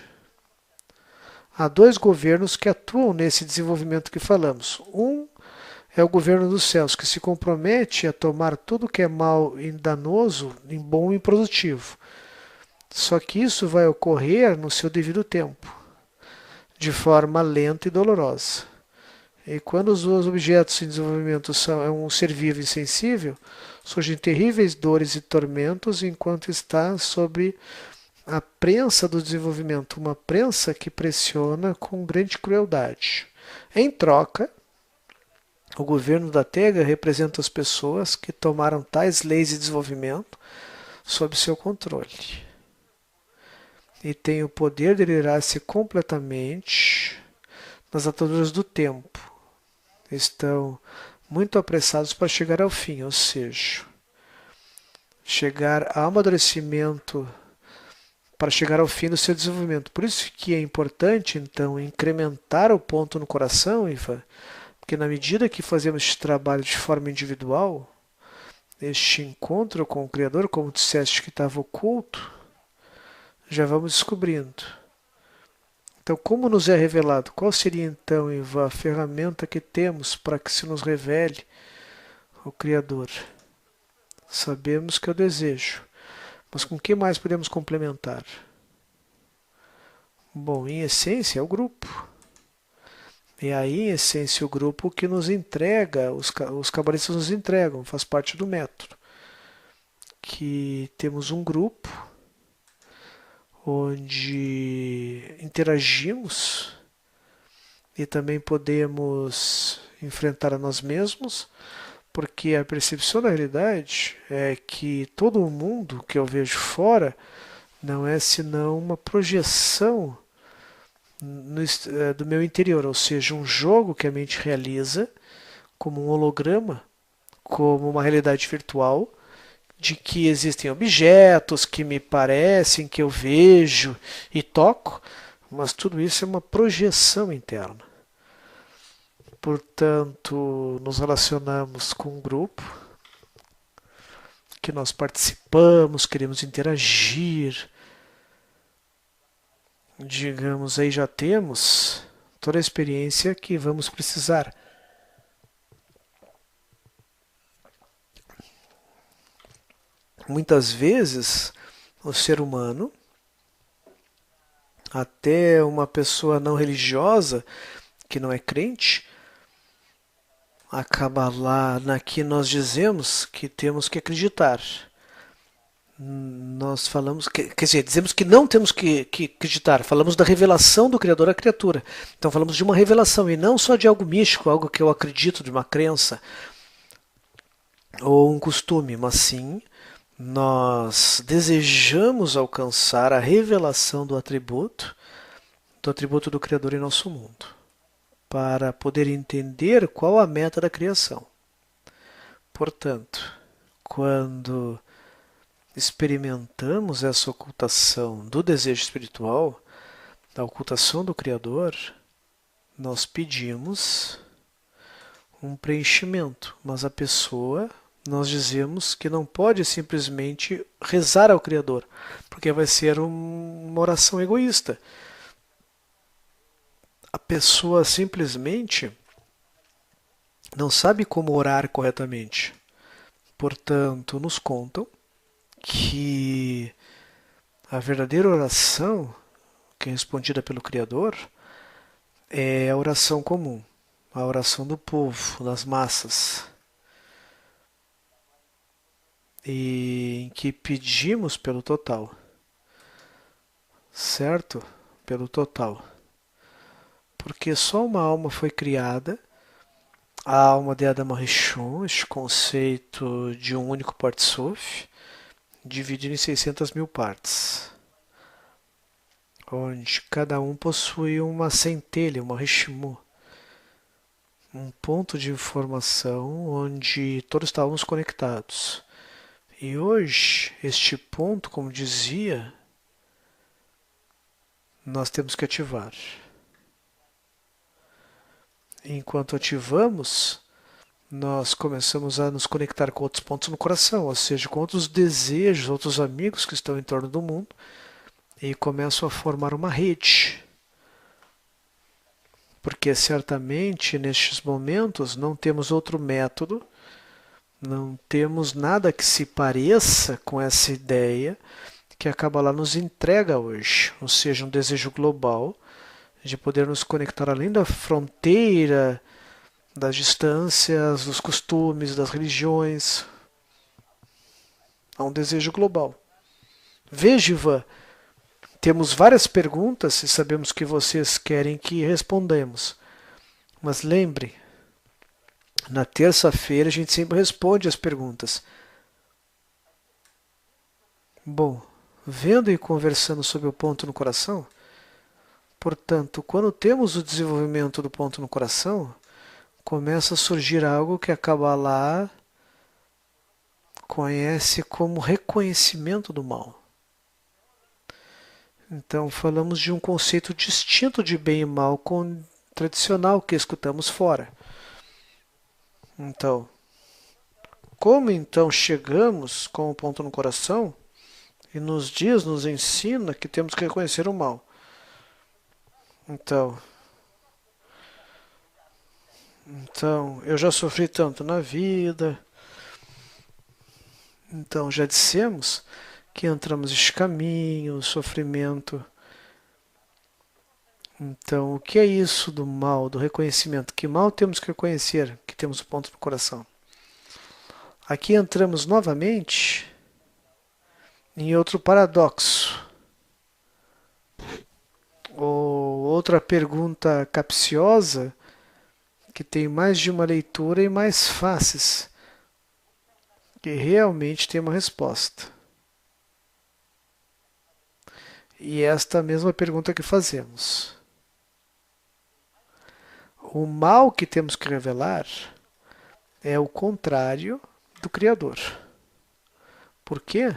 há dois governos que atuam nesse desenvolvimento que falamos. Um é o governo dos céus, que se compromete a tomar tudo que é mal e danoso em bom e produtivo. Só que isso vai ocorrer no seu devido tempo, de forma lenta e dolorosa. E quando os objetos em desenvolvimento são um ser vivo e sensível, surgem terríveis dores e tormentos enquanto está sob a prensa do desenvolvimento, uma prensa que pressiona com grande crueldade. Em troca, o governo da Terra representa as pessoas que tomaram tais leis de desenvolvimento sob seu controle e têm o poder de liderar-se completamente nas ataduras do tempo. Estão muito apressados para chegar ao fim, ou seja, chegar ao amadurecimento para chegar ao fim do seu desenvolvimento. Por isso que é importante, então, incrementar o ponto no coração, Ivan, porque na medida que fazemos este trabalho de forma individual, este encontro com o Criador, como disseste que estava oculto, já vamos descobrindo Então, como nos é revelado? Qual seria então, Ivan, a ferramenta que temos para que se nos revele o Criador? Sabemos que é o desejo, mas com que mais podemos complementar? Bom, em essência é o grupo. E aí, em essência, o grupo que nos entrega, os cabalistas nos entregam, faz parte do método. Que temos um grupo onde interagimos e também podemos enfrentar a nós mesmos, porque a percepção da realidade é que todo o mundo que eu vejo fora não é senão uma projeção do meu interior, ou seja, um jogo que a mente realiza como um holograma, como uma realidade virtual, de que existem objetos que me parecem, que eu vejo e toco, mas tudo isso é uma projeção interna. Portanto, nos relacionamos com um grupo que nós participamos, queremos interagir, digamos, aí já temos toda a experiência que vamos precisar. Muitas vezes, o ser humano, até uma pessoa não religiosa, que não é crente, acaba lá na que nós dizemos que temos que acreditar. Nós falamos, quer dizer, dizemos que não temos que acreditar, falamos da revelação do Criador à criatura. Então falamos de uma revelação e não só de algo místico, algo que eu acredito, de uma crença ou um costume, mas sim nós desejamos alcançar a revelação do atributo do Criador em nosso mundo, para poder entender qual a meta da criação. Portanto, quando experimentamos essa ocultação do desejo espiritual, da ocultação do Criador, nós pedimos um preenchimento, mas a pessoa, nós dizemos que não pode simplesmente rezar ao Criador, porque vai ser uma oração egoísta. A pessoa simplesmente não sabe como orar corretamente. Portanto, nos contam que a verdadeira oração, que é respondida pelo Criador, é a oração comum, a oração do povo, das massas, e em que pedimos pelo total, certo? Pelo total. Porque só uma alma foi criada, a alma de Adama Rishon, este conceito de um único Partsuf, dividido em 600 mil partes, onde cada um possui uma centelha, uma Rishimu, um ponto de informação onde todos estávamos conectados. E hoje, este ponto, como dizia, nós temos que ativar. Enquanto ativamos, nós começamos a nos conectar com outros pontos no coração, ou seja, com outros desejos, outros amigos que estão em torno do mundo, e começam a formar uma rede. Porque certamente nestes momentos não temos outro método, não temos nada que se pareça com essa ideia que a Kabbalah nos entrega hoje, ou seja, um desejo global de poder nos conectar além da fronteira, das distâncias, dos costumes, das religiões. Há um desejo global. Veja, Ivan, temos várias perguntas e sabemos que vocês querem que respondamos. Mas lembre, na terça-feira a gente sempre responde as perguntas. Bom, vendo e conversando sobre o ponto no coração, portanto, quando temos o desenvolvimento do ponto no coração, começa a surgir algo que a Kabbalah conhece como reconhecimento do mal. Então, falamos de um conceito distinto de bem e mal com o tradicional que escutamos fora. Então, como então chegamos com o ponto no coração e nos ensina que temos que reconhecer o mal? Então, então, eu já sofri tanto na vida. Então, já dissemos que entramos neste caminho, sofrimento. Então, o que é isso do mal, do reconhecimento? Que mal temos que reconhecer? Que temos o ponto no coração. Aqui entramos novamente em outro paradoxo, ou outra pergunta capciosa que tem mais de uma leitura e mais faces, que realmente tem uma resposta. E esta mesma pergunta que fazemos. O mal que temos que revelar é o contrário do Criador. Por quê?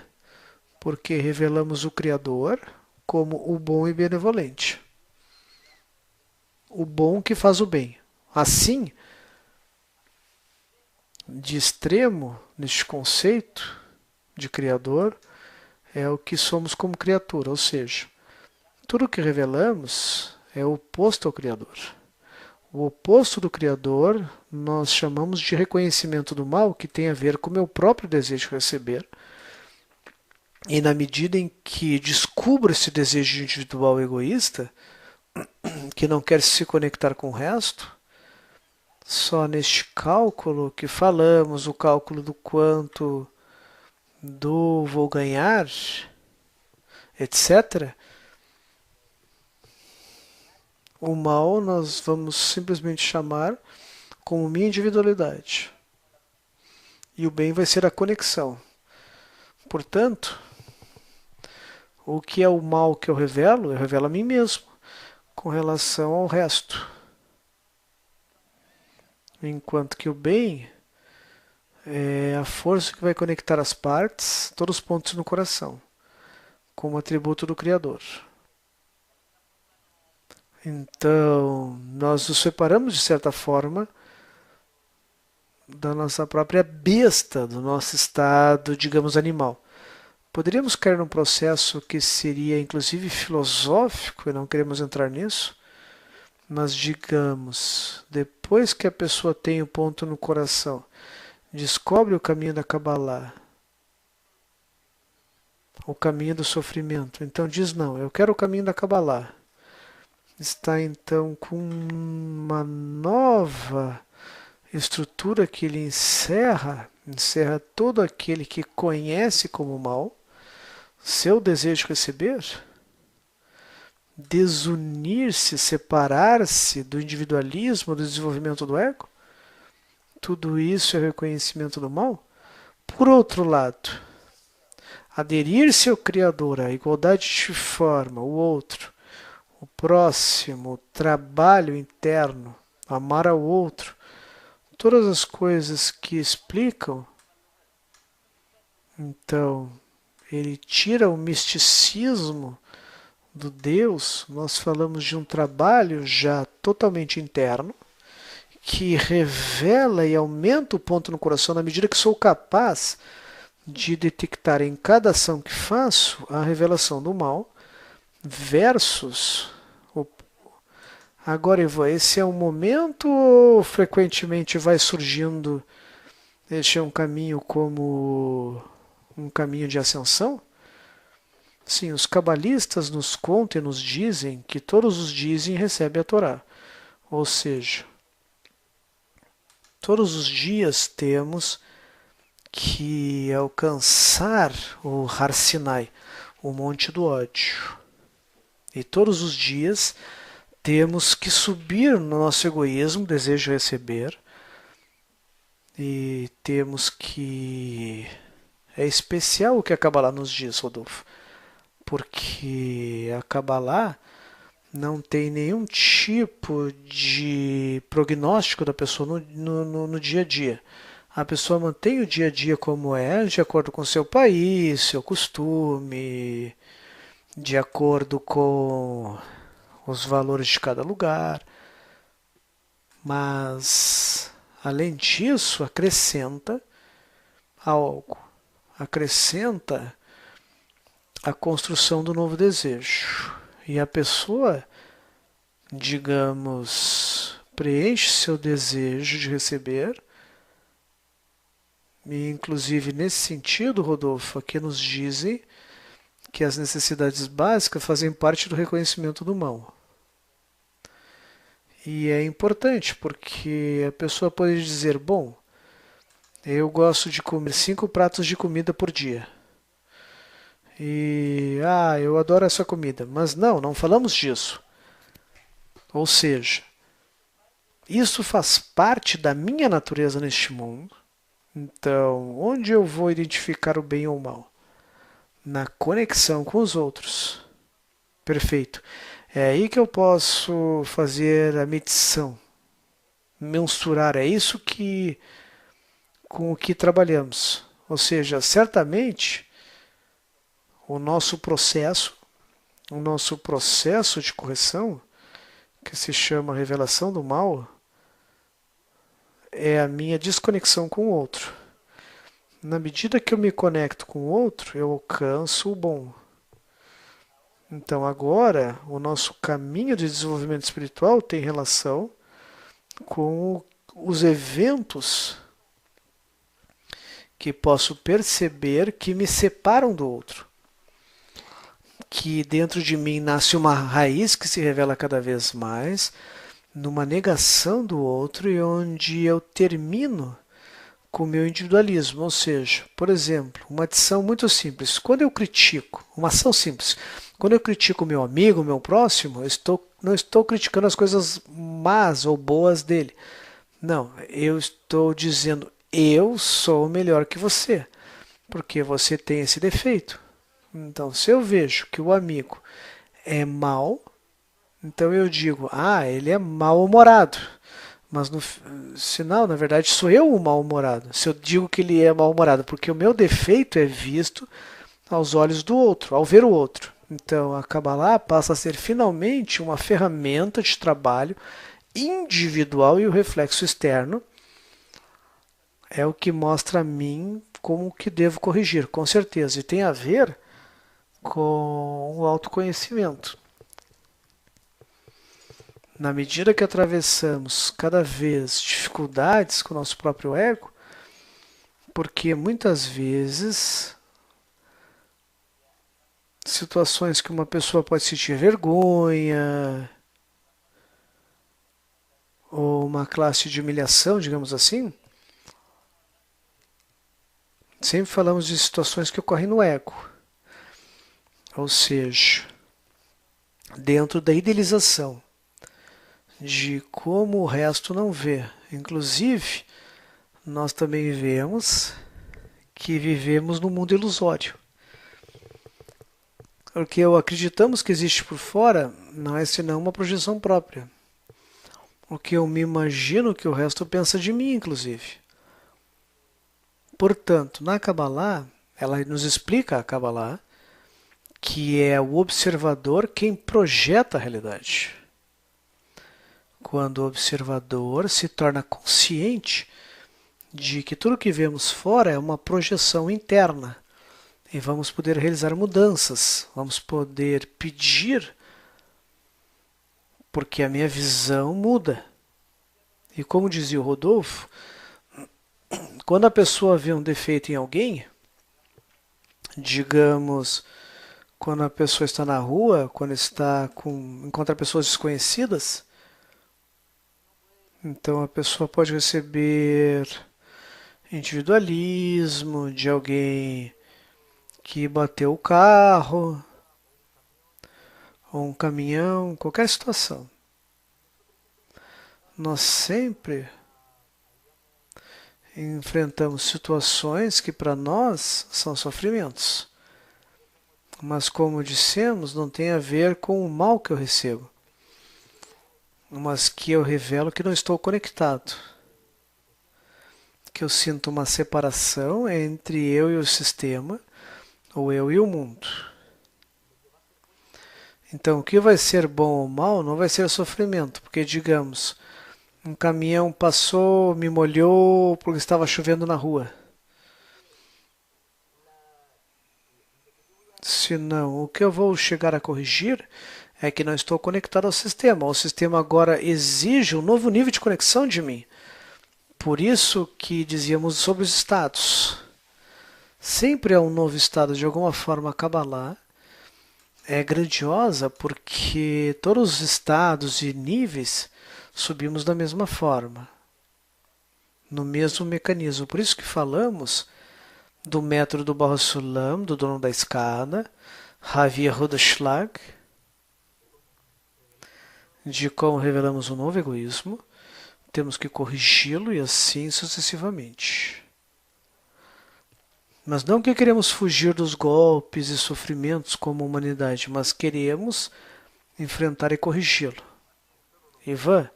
Porque revelamos o Criador como o bom e benevolente. O bom que faz o bem. Assim, de extremo neste conceito de Criador, é o que somos como criatura, ou seja, tudo o que revelamos é o oposto ao Criador. O oposto do Criador nós chamamos de reconhecimento do mal, que tem a ver com o meu próprio desejo de receber. E na medida em que descubro esse desejo individual egoísta, que não quer se conectar com o resto, só neste cálculo que falamos, o cálculo do quanto, do vou ganhar, etc., o mal nós vamos simplesmente chamar como minha individualidade. E o bem vai ser a conexão. Portanto, o que é o mal que eu revelo a mim mesmo, com relação ao resto. Enquanto que o bem é a força que vai conectar as partes, todos os pontos no coração, como atributo do Criador. Então, nós nos separamos de certa forma da nossa própria besta, do nosso estado, digamos, animal. Poderíamos cair num processo que seria inclusive filosófico, e não queremos entrar nisso, mas digamos, depois que a pessoa tem o ponto no coração, descobre o caminho da Kabbalah, o caminho do sofrimento, então diz não, eu quero o caminho da Kabbalah. Está então com uma nova estrutura que ele encerra todo aquele que conhece como mal, seu desejo de receber, desunir-se, separar-se do individualismo, do desenvolvimento do ego, tudo isso é reconhecimento do mal. Por outro lado, aderir-se ao Criador, a igualdade de forma, o outro, o próximo, o trabalho interno, amar ao outro, todas as coisas que explicam, então, ele tira o misticismo do Deus, nós falamos de um trabalho já totalmente interno, que revela e aumenta o ponto no coração na medida que sou capaz de detectar em cada ação que faço a revelação do mal, versus o... Agora, Ivan, esse é um momento ou frequentemente vai surgindo este é um caminho como um caminho de ascensão? Sim, os cabalistas nos contam e nos dizem que todos os dizem recebem a Torá. Ou seja, todos os dias temos que alcançar o Har Sinai, o Monte do Ódio. E todos os dias temos que subir no nosso egoísmo, desejo de receber, e temos que... É especial o que a Kabbalah nos diz, Rodolfo, porque a Kabbalah não tem nenhum tipo de prognóstico da pessoa no dia a dia. A pessoa mantém o dia a dia como é, de acordo com seu país, seu costume, de acordo com os valores de cada lugar. Mas, além disso, acrescenta algo. Acrescenta a construção do novo desejo. E a pessoa digamos, preenche seu desejo de receber. E, inclusive, nesse sentido, Rodolfo, aqui nos dizem que as necessidades básicas fazem parte do reconhecimento do mal. E é importante porque a pessoa pode dizer, bom, eu gosto de comer 5 pratos de comida por dia. E, eu adoro essa comida. Mas não falamos disso. Ou seja, isso faz parte da minha natureza neste mundo. Então, onde eu vou identificar o bem ou o mal? Na conexão com os outros. Perfeito. É aí que eu posso fazer a medição, mensurar. É isso que com o que trabalhamos. Ou seja, certamente o nosso processo, de correção, que se chama revelação do mal, é a minha desconexão com o outro. Na medida que eu me conecto com o outro, eu alcanço o bom. Então agora, o nosso caminho de desenvolvimento espiritual tem relação com os eventos que posso perceber que me separam do outro. Que dentro de mim nasce uma raiz que se revela cada vez mais, numa negação do outro e onde eu termino com o meu individualismo. Ou seja, por exemplo, uma adição muito simples. Quando eu critico, uma ação simples, quando eu critico o meu amigo, o meu próximo, não estou criticando as coisas más ou boas dele. Não, eu estou dizendo, eu sou melhor que você, porque você tem esse defeito. Então, se eu vejo que o amigo é mau, então eu digo, ele é mal-humorado. Mas no sinal, na verdade, sou eu o mal-humorado. Se eu digo que ele é mal-humorado, porque o meu defeito é visto aos olhos do outro, ao ver o outro. Então, a Kabbalah passa a ser finalmente uma ferramenta de trabalho individual e o reflexo externo é o que mostra a mim como que devo corrigir, com certeza. E tem a ver com o autoconhecimento. Na medida que atravessamos cada vez dificuldades com o nosso próprio ego, porque muitas vezes situações que uma pessoa pode sentir vergonha ou uma classe de humilhação, digamos assim, sempre falamos de situações que ocorrem no ego. Ou seja, dentro da idealização de como o resto não vê. Inclusive, nós também vemos que vivemos num mundo ilusório. Porque acreditamos que existe por fora não é senão uma projeção própria. O que eu me imagino que o resto pensa de mim, inclusive. Portanto, na Kabbalah, ela nos explica a Kabbalah, que é o observador quem projeta a realidade. Quando o observador se torna consciente de que tudo que vemos fora é uma projeção interna e vamos poder realizar mudanças, vamos poder pedir, porque a minha visão muda. E como dizia o Rodolfo, quando a pessoa vê um defeito em alguém, digamos, quando a pessoa está na rua, quando encontra pessoas desconhecidas, então a pessoa pode receber individualismo de alguém que bateu o carro, ou um caminhão, qualquer situação. Nós sempre enfrentamos situações que para nós são sofrimentos. Mas como dissemos, não tem a ver com o mal que eu recebo, mas que eu revelo que não estou conectado. Que eu sinto uma separação entre eu e o sistema, ou eu e o mundo. Então, o que vai ser bom ou mal não vai ser sofrimento, porque, digamos, um caminhão passou, me molhou porque estava chovendo na rua. Se não, o que eu vou chegar a corrigir é que não estou conectado ao sistema. O sistema agora exige um novo nível de conexão de mim. Por isso que dizíamos sobre os estados. Sempre é um novo estado, de alguma forma, a Kabbalah é grandiosa porque todos os estados e níveis subimos da mesma forma, no mesmo mecanismo. Por isso que falamos do método do Baruch Sulam, do dono da escada, Rav Yehuda Shlag, de como revelamos um novo egoísmo, temos que corrigi-lo e assim sucessivamente. Mas não que queremos fugir dos golpes e sofrimentos como humanidade, mas queremos enfrentar e corrigi-lo. Ivan,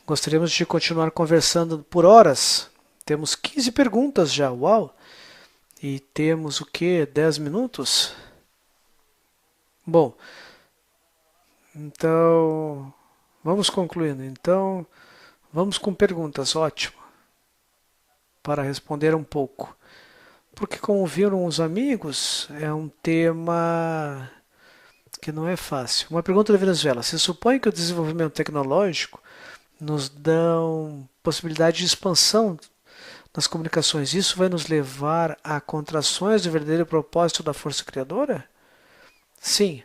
gostaríamos de continuar conversando por horas. Temos 15 perguntas já, uau! E temos o que? 10 minutos? Bom, então vamos concluindo. Então, vamos com perguntas, ótimo, para responder um pouco. Porque, como viram os amigos, é um tema que não é fácil. Uma pergunta da Venezuela. Se supõe que o desenvolvimento tecnológico nos dá possibilidade de expansão nas comunicações. Isso vai nos levar a contrações do verdadeiro propósito da força criadora? Sim,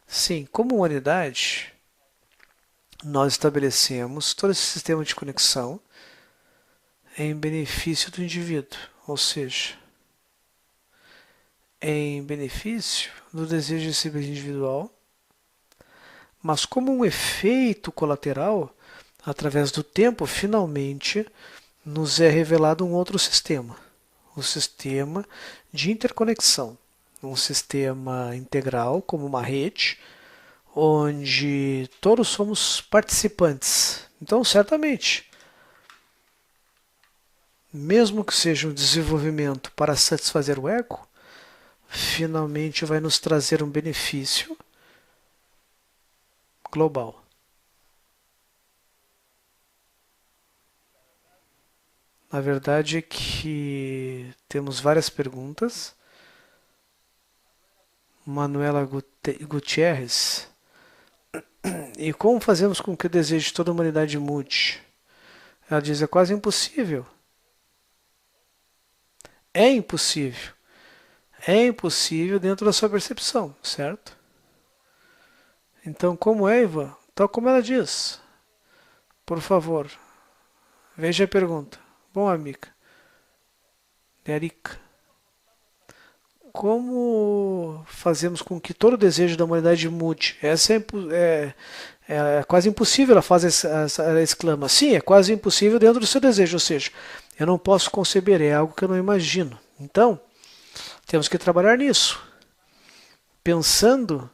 sim. Como humanidade, nós estabelecemos todo esse sistema de conexão em benefício do indivíduo, ou seja, em benefício do desejo de ser individual, mas como um efeito colateral, através do tempo, finalmente, nos é revelado um outro sistema, o sistema de interconexão, um sistema integral, como uma rede, onde todos somos participantes. Então, certamente, mesmo que seja um desenvolvimento para satisfazer o ego, finalmente vai nos trazer um benefício global. Na verdade é que temos várias perguntas. Manuela Gutierrez. E como fazemos com que o desejo de toda a humanidade mude? Ela diz, é quase impossível. É impossível. É impossível dentro da sua percepção, certo? Então, como é, Ivan? Tal como ela diz. Por favor, veja a pergunta. Bom, amiga. Erika. Como fazemos com que todo o desejo da humanidade mude? Essa é quase impossível, ela exclama. Sim, é quase impossível dentro do seu desejo, ou seja, eu não posso conceber, é algo que eu não imagino. Então, temos que trabalhar nisso, pensando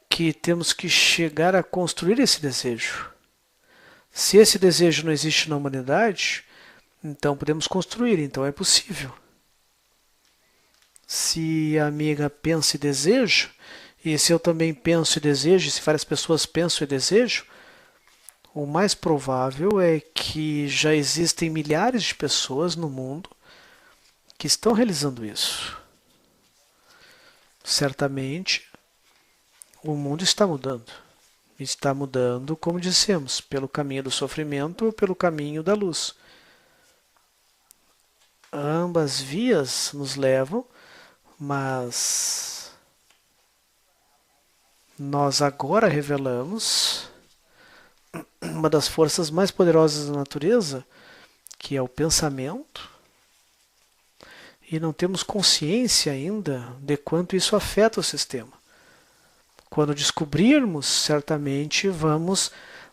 que temos que chegar a construir esse desejo. Se esse desejo não existe na humanidade, então podemos construir, então é possível. Se a amiga pensa e deseja, e se eu também penso e desejo, e se várias pessoas pensam e desejam, o mais provável é que já existem milhares de pessoas no mundo que estão realizando isso. Certamente, o mundo está mudando. Está mudando, como dissemos, pelo caminho do sofrimento ou pelo caminho da luz. Ambas vias nos levam, mas nós agora revelamos uma das forças mais poderosas da natureza, que é o pensamento, e não temos consciência ainda de quanto isso afeta o sistema. Quando descobrirmos, certamente vamos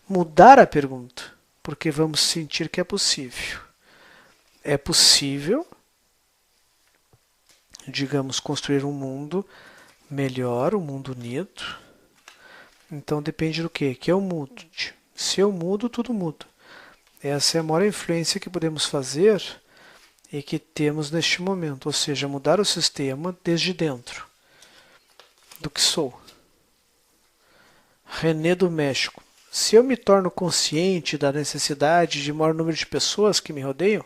mudar a pergunta, porque vamos sentir que é possível. É possível, digamos, construir um mundo melhor, um mundo unido. Então depende do quê? Que eu mude. Se eu mudo, tudo muda. Essa é a maior influência que podemos fazer e que temos neste momento, ou seja, mudar o sistema desde dentro do que sou. René do México. Se eu me torno consciente da necessidade de maior número de pessoas que me rodeiam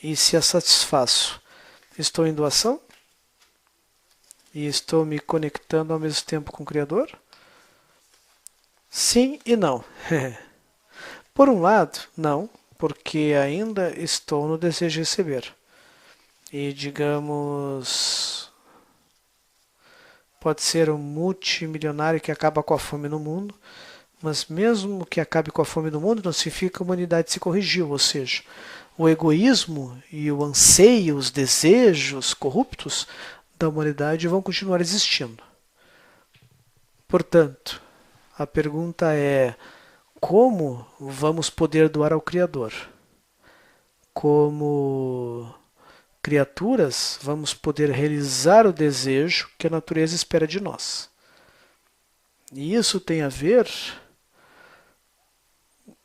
e se as satisfaço, estou em doação? E estou me conectando ao mesmo tempo com o Criador? Sim e não. Por um lado, não, porque ainda estou no desejo de receber. E digamos, pode ser um multimilionário que acaba com a fome no mundo, mas mesmo que acabe com a fome no mundo, não significa que a humanidade se corrigiu, ou seja, o egoísmo e o anseio, os desejos corruptos da humanidade vão continuar existindo. Portanto, a pergunta é: como vamos poder doar ao Criador? Como criaturas, vamos poder realizar o desejo que a natureza espera de nós. E isso tem a ver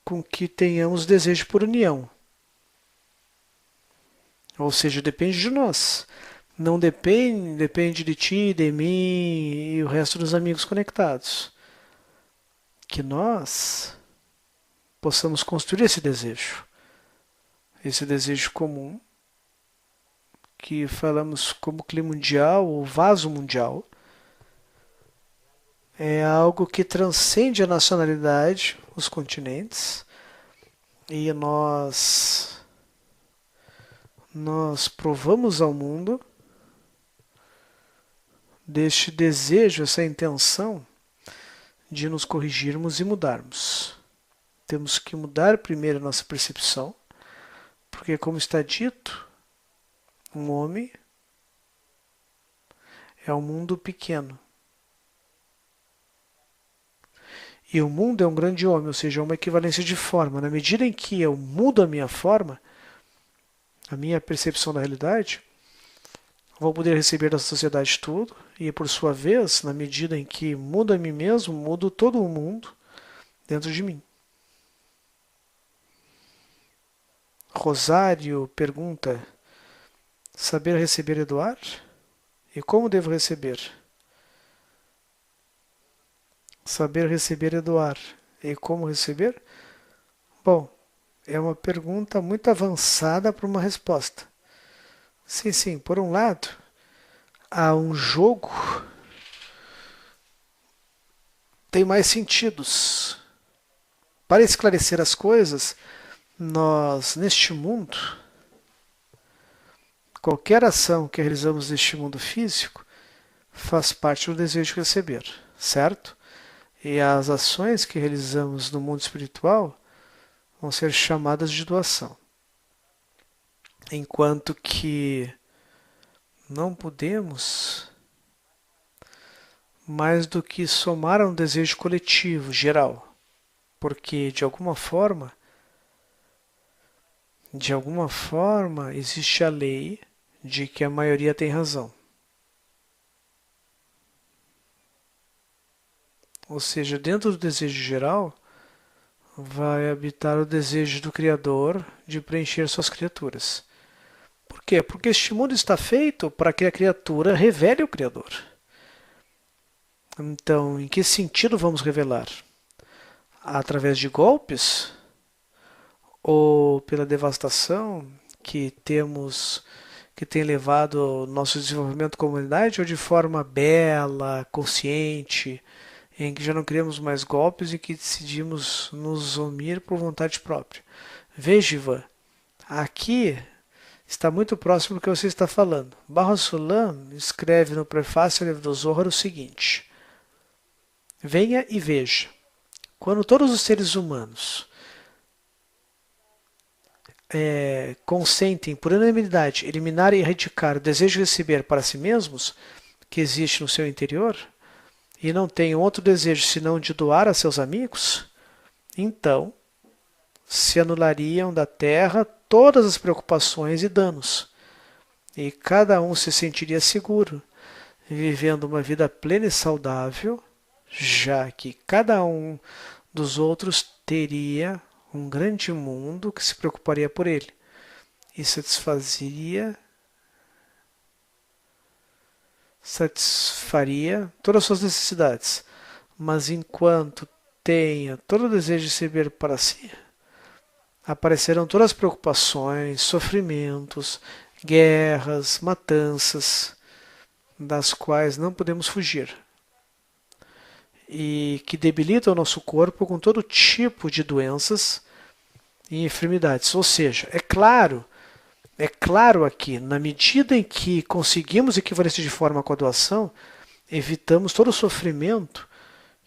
com que tenhamos desejo por união. Ou seja, depende de nós. Não depende de ti, de mim e o resto dos amigos conectados. Que nós possamos construir esse desejo comum, que falamos como clima mundial ou vaso mundial, é algo que transcende a nacionalidade, os continentes, e nós provamos ao mundo deste desejo, essa intenção de nos corrigirmos e mudarmos. Temos que mudar primeiro a nossa percepção, porque, como está dito, um homem é um mundo pequeno. E o mundo é um grande homem, ou seja, é uma equivalência de forma. Na medida em que eu mudo a minha forma, a minha percepção da realidade, vou poder receber da sociedade tudo, e por sua vez, na medida em que mudo a mim mesmo, mudo todo o mundo dentro de mim. Rosário pergunta: saber receber e doar? E como devo receber? Saber receber e doar. E como receber? Bom, é uma pergunta muito avançada para uma resposta. Sim, sim, por um lado, há um jogo tem mais sentidos. Para esclarecer as coisas, nós, neste mundo, qualquer ação que realizamos neste mundo físico faz parte do desejo de receber, certo? E as ações que realizamos no mundo espiritual vão ser chamadas de doação. Enquanto que não podemos mais do que somar a um desejo coletivo, geral. Porque, de alguma forma, existe a lei de que a maioria tem razão. Ou seja, dentro do desejo geral, vai habitar o desejo do Criador de preencher suas criaturas. Por quê? Porque este mundo está feito para que a criatura revele o Criador. Então, em que sentido vamos revelar? Através de golpes? Ou pela devastação que tem levado ao nosso desenvolvimento como humanidade, ou de forma bela, consciente, em que já não criamos mais golpes e que decidimos nos unir por vontade própria. Veja, Ivan, aqui está muito próximo do que você está falando. Barra Sulam escreve no prefácio ao livro do Zohar o seguinte: venha e veja, quando todos os seres humanos consentem por unanimidade eliminar e erradicar o desejo de receber para si mesmos, que existe no seu interior, e não tenham outro desejo senão de doar a seus amigos, então se anulariam da terra todas as preocupações e danos, e cada um se sentiria seguro, vivendo uma vida plena e saudável, já que cada um dos outros teria um grande mundo que se preocuparia por ele e satisfaria todas as suas necessidades. Mas enquanto tenha todo o desejo de receber para si, aparecerão todas as preocupações, sofrimentos, guerras, matanças, das quais não podemos fugir. e que debilita o nosso corpo com todo tipo de doenças e enfermidades. Ou seja, é claro aqui, na medida em que conseguimos equivaler de forma com a doação, evitamos todo o sofrimento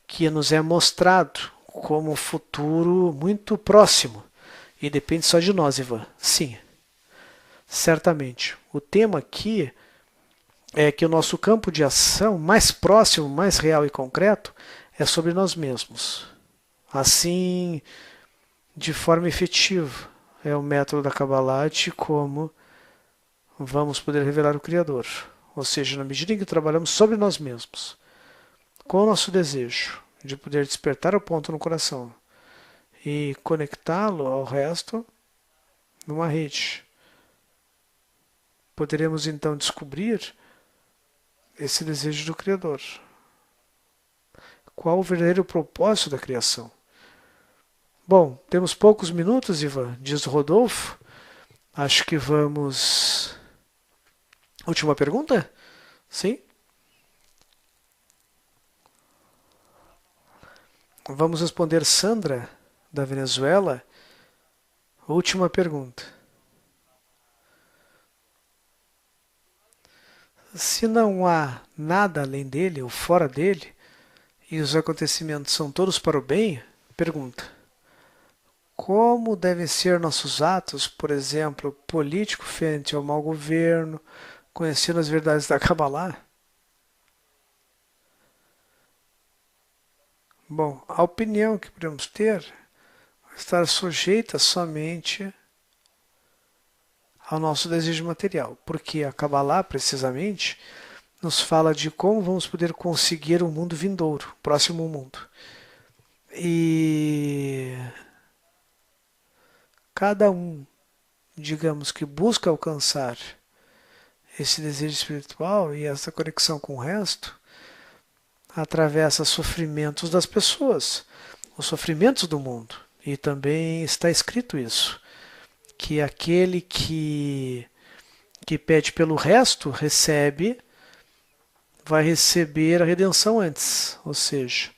que nos é mostrado como um futuro muito próximo. E depende só de nós, Ivan. Sim, certamente. O tema aqui é que o nosso campo de ação mais próximo, mais real e concreto é sobre nós mesmos. Assim, de forma efetiva, é o método da Kabbalah de como vamos poder revelar o Criador. Ou seja, na medida em que trabalhamos sobre nós mesmos, com o nosso desejo de poder despertar o ponto no coração e conectá-lo ao resto numa rede, poderemos então descobrir esse desejo do Criador. Qual o verdadeiro propósito da criação? Bom, temos poucos minutos, Ivan, diz o Rodolfo. Acho que vamos. Última pergunta? Sim? Vamos responder Sandra, da Venezuela. Última pergunta. Se não há nada além dele ou fora dele, e os acontecimentos são todos para o bem, pergunta: como devem ser nossos atos, por exemplo, político frente ao mau governo, conhecendo as verdades da Kabbalah? Bom, a opinião que podemos ter vai estar sujeita somente ao nosso desejo material, porque a Kabbalah, precisamente, nos fala de como vamos poder conseguir um mundo vindouro, próximo mundo. E cada um, digamos que busca alcançar esse desejo espiritual e essa conexão com o resto, atravessa sofrimentos das pessoas, os sofrimentos do mundo. E também está escrito isso, que aquele que pede pelo resto vai receber a redenção antes. Ou seja,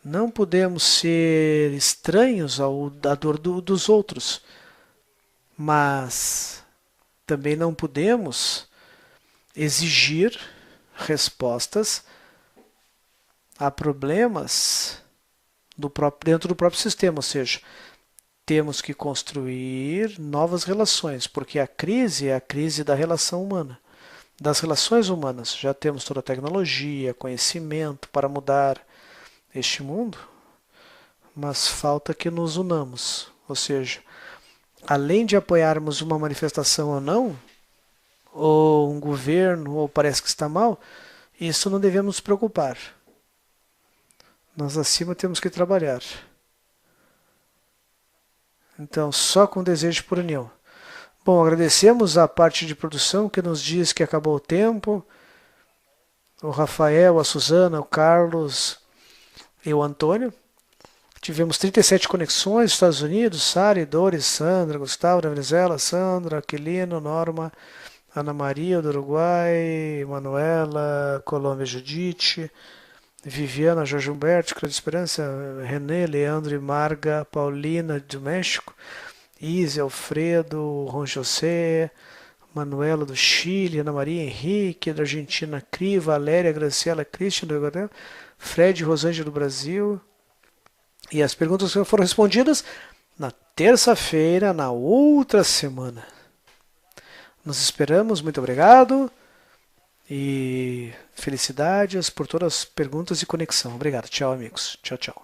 não podemos ser estranhos à dor dos outros, mas também não podemos exigir respostas a problemas dentro do próprio sistema, ou seja, temos que construir novas relações, porque a crise é a crise da relação humana, das relações humanas. Já temos toda a tecnologia, conhecimento para mudar este mundo, mas falta que nos unamos, ou seja, além de apoiarmos uma manifestação ou não, ou um governo, ou parece que está mal, isso não devemos nos preocupar. Nós acima temos que trabalhar. Então, só com desejo por união. Bom, agradecemos a parte de produção que nos diz que acabou o tempo. O Rafael, a Suzana, o Carlos e o Antônio. Tivemos 37 conexões, Estados Unidos, Sari, Doris, Sandra, Gustavo da Venezuela, Sandra, Aquilino, Norma, Ana Maria do Uruguai, Manuela, Colômbia, Judite, Viviana, Jorge Humberto, Cláudia Esperança, René, Leandro e Marga, Paulina do México, Izzy, Alfredo, Ron José, Manuela do Chile, Ana Maria Henrique, da Argentina, Cri, Valéria, Graciela, Christian do Equador, Fred, Rosângela do Brasil. E as perguntas foram respondidas na terça-feira, na outra semana. Nos esperamos, muito obrigado. E felicidades por todas as perguntas e conexão. Obrigado. Tchau, amigos. Tchau, tchau.